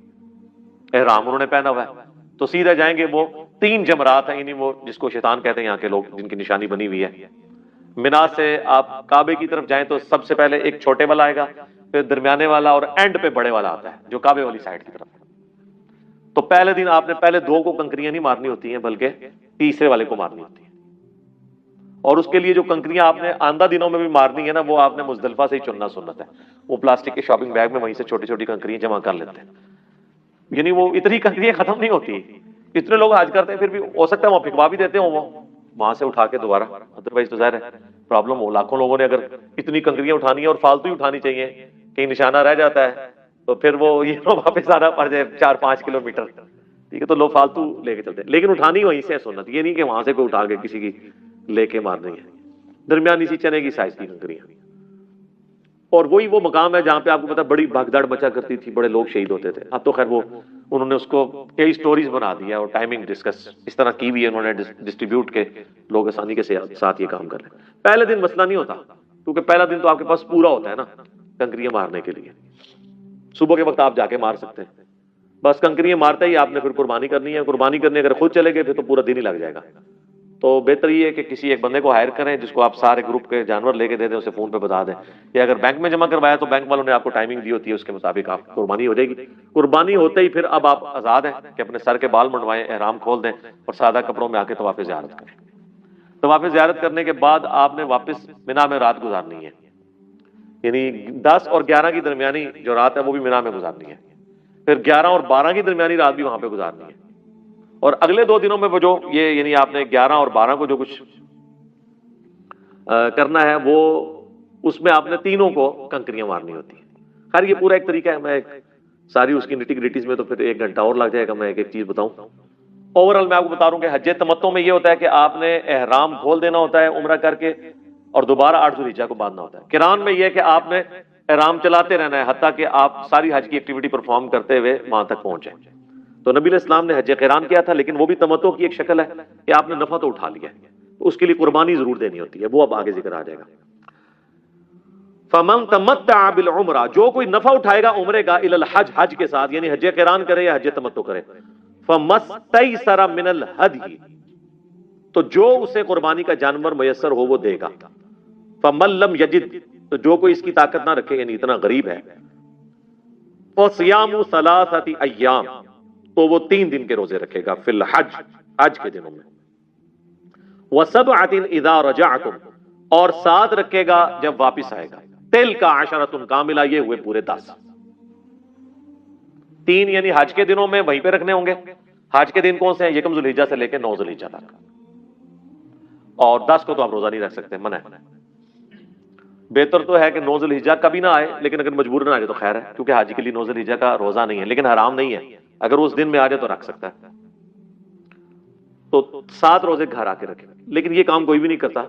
احرام انہوں نے پہنا ہوا ہے، تو سیدھے جائیں گے۔ وہ 3 جمرات ہیں، یعنی وہ جس کو شیطان کہتے ہیں یہاں کے لوگ، جن کی نشانی بنی ہوئی ہے۔ منا سے آپ کعبے کی طرف جائیں تو سب سے پہلے ایک چھوٹے والا آئے گا، پھر درمیانے والا، اور اینڈ پہ بڑے والا آتا ہے جو کعبے والی سائڈ کی طرف ہے۔ تو پہلے دن آپ نے پہلے 2 کو کنکریاں نہیں مارنی ہوتی ہیں، بلکہ تیسرے والے کو مارنی ہوتی ہیں، اور اس کے لیے جو کنکریاں آپ نے آندہ دنوں میں بھی مارنی ہے نا، وہ آپ نے مزدلفہ سے ہی چننا سنت ہے۔ وہ پلاسٹک کے شاپنگ بیگ میں وہیں سے چھوٹی چھوٹی کنکریاں جمع کر لیتے ہیں، یعنی وہ اتنی کنکریاں ختم نہیں ہوتی، اتنے لوگ حج کرتے ہیں پھر بھی ہو سکتا ہے وہ پھینکوا بھی دیتے ہوں وہ وہاں سے اٹھا کے دوبارہ، ادروائز تو ظاہر ہے پرابلم ہو۔ لاکھوں لوگوں نے اگر اتنی کنکریاں اٹھانی ہے اور فالتو ہی اٹھانی چاہیے، کہیں نشانہ رہ جاتا ہے تو پھر وہ یہ واپس آنا پڑ جائے 4-5 کلومیٹر، ٹھیک ہے، تو لوگ فالتو لے کے چلتے ہیں، لیکن اٹھانی وہیں سے ہے سنت، یہ نہیں کہ وہاں سے کوئی اٹھا کے کسی کی لے کے مارنی ہے۔ درمیانی سی چنے کی سائز کی کنکریاں، اور وہی وہ مقام ہے جہاں پہ آپ کو پتا بڑی بھگدڑ مچا کرتی تھی، بڑے لوگ شہید ہوتے تھے۔ اب تو خیر وہ انہوں نے اس کو کئی سٹوریز بنا دیا اور ٹائمنگ ڈسکس اس طرح کی بھی ہے انہوں نے ڈسٹریبیوٹ کے لوگ آسانی کے ساتھ یہ کام کر رہے ہیں۔ پہلے دن مسئلہ نہیں ہوتا، کیونکہ پہلا دن تو آپ کے پاس پورا ہوتا ہے نا کنکریاں مارنے کے لیے، صبح کے وقت آپ جا کے مار سکتے ہیں، بس کنکریاں مارتے ہی آپ نے پھر قربانی کرنی ہے۔ قربانی کرنے اگر خود چلے گئے پھر تو پورا دن ہی لگ جائے گا، تو بہتر یہ ہے کہ کسی ایک بندے کو ہائر کریں جس کو آپ سارے گروپ کے جانور لے کے دے دیں، اسے فون پہ بتا دیں، یا اگر بینک میں جمع کروایا تو بینک والوں نے آپ کو ٹائمنگ دی ہوتی ہے، اس کے مطابق آپ قربانی ہو جائے گی۔ قربانی ہوتے ہی پھر اب آپ آزاد ہیں کہ اپنے سر کے بال منڈوائیں، احرام کھول دیں اور سادہ کپڑوں میں آ کے طواف زیارت کریں۔ طواف زیارت کرنے کے بعد آپ نے واپس منا میں رات گزارنی ہے، یعنی 10 اور 11 کی درمیانی جو رات ہے وہ بھی منا میں گزارنی ہے، پھر 11 اور 12 کی درمیانی رات بھی وہاں پہ گزارنی ہے، اور اگلے 2 دنوں میں وہ جو یہ یعنی آپ نے 11 اور 12 کو جو کچھ کرنا ہے وہ اس میں آپ نے تینوں کو کنکریاں مارنی ہوتی ہیں۔ خیر یہ پورا ایک طریقہ ہے، میں ساری اس کی نٹی گریٹیز میں تو پھر 1 گھنٹہ اور لگ جائے گا، میں ایک چیز بتاؤں۔ اوورآل میں آپ کو بتا رہا ہوں کہ حج تمتع میں یہ ہوتا ہے کہ آپ نے احرام کھول دینا ہوتا ہے عمرہ کر کے، اور دوبارہ 8 ذوالحجہ کو باندھنا ہوتا ہے۔ قران میں یہ ہے کہ آپ نے احرام چلاتے رہنا ہے حتیٰ کہ آپ ساری حج کی ایکٹیویٹی پرفارم کرتے ہوئے وہاں تک پہنچے۔ تو نبی علیہ السلام نے حج قران کیا تھا، لیکن وہ بھی تمتع کی ایک شکل ہے کہ آپ نے نفع تو اٹھا لیا ہے، تو اس کے لیے قربانی ضرور دینی ہوتی ہے، وہ اب آگے ذکر آ جائے گا۔ فمن تمتع بالعمرہ، جو کوئی نفع اٹھائے گا عمرے کا، الی الحج، حج کے ساتھ، یعنی حج قران کرے یا حج تمتع کرے، فمستیسر من الہدی، تو جو اسے قربانی کا جانور میسر ہو وہ دے گا۔ فمن لم یجد، تو جو کوئی اس کی طاقت نہ رکھے یعنی اتنا غریب ہے، فصیام 3 ایام، تو وہ 3 دن کے روزے رکھے گا، فی الحج، حج کے دنوں میں، وسبعۃ اذا رجعتم، اور 7 رکھے گا جب واپس آئے گا، تلک عشرۃ کاملہ، یہ ہوئے پورے 10۔ 3 یعنی حج کے دنوں میں وہیں پہ رکھنے ہوں گے۔ حج کے دن کون سے ہیں؟ 1 ذوالحجہ سے لے کے 9 ذوالحجہ تک، اور 10 کو تو آپ روزہ نہیں رکھ سکتے، منع ہے۔ بہتر تو ہے کہ 9 ذوالحجہ کبھی نہ آئے، لیکن اگر مجبور نہ آ جائے تو خیر ہے، کیونکہ حج کے لیے 9 ذوالحجہ کا روزہ نہیں ہے، لیکن حرام نہیں ہے، اگر اس دن میں آ جائے تو رکھ سکتا ہے۔ تو 7 روزے گھر آ کے رکھے، لیکن یہ کام کوئی بھی نہیں کرتا،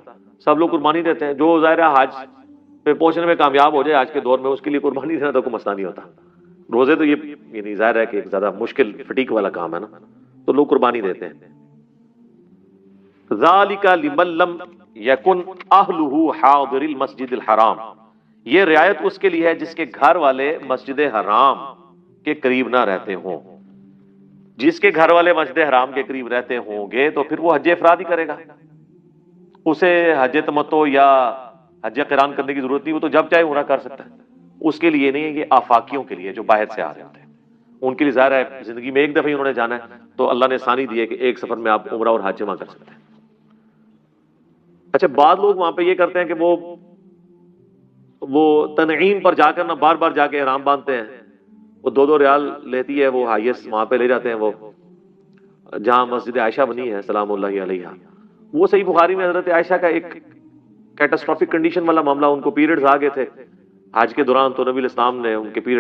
سب لوگ قربانی دیتے ہیں۔ جو ظاہر ہے حج پہ پہنچنے میں کامیاب ہو جائے آج کے دور میں، اس کے لیے قربانی دینا تو کوئی مسئلہ نہیں ہوتا۔ روزے تو یہ یعنی ظاہر ہے کہ ایک زیادہ مشکل فٹیک والا کام ہے نا، تو لوگ قربانی دیتے ہیں۔ ذالک لمن لم یکن اہلہ حاضر المسجد الحرام، یہ رعایت اس کے لیے ہے جس کے گھر والے مسجد حرام کے قریب نہ رہتے ہوں۔ جس کے گھر والے مسجد حرام کے قریب رہتے ہوں گے تو پھر وہ حج افراد ہی کرے گا، اسے حج تمتع یا حج قران کرنے کی ضرورت نہیں، وہ تو جب چاہے عمرہ کر سکتا ہے۔ اس کے لیے نہیں ہے، یہ آفاقیوں کے لیے جو باہر سے آ رہے ہوتے ہیں، ان کے لیے ظاہر ہے زندگی میں ایک دفعہ ہی انہوں نے جانا ہے، تو اللہ نے آسانی دی ہے کہ ایک سفر میں آپ عمرہ اور حج جمع کر سکتے ہیں۔ اچھا، بعض لوگ وہاں پہ یہ کرتے ہیں کہ وہ تنعیم پر جا کر نہ بار بار جا کے احرام باندھتے ہیں، وہ 2 ریال لیتی ہے وہ ہائیسٹ، وہاں پہ لے جاتے ہیں وہ جہاں مسجد عائشہ بنی ہے سلام اللہ علیہا، وہ صحیح بخاری میں حضرت عائشہ کا ایک کیٹاسٹرافک کنڈیشن والا معاملہ، ان کو پیریڈز آ گئے تھے حج کے دوران، تو نبی الاسلام نے ان کے پیریڈ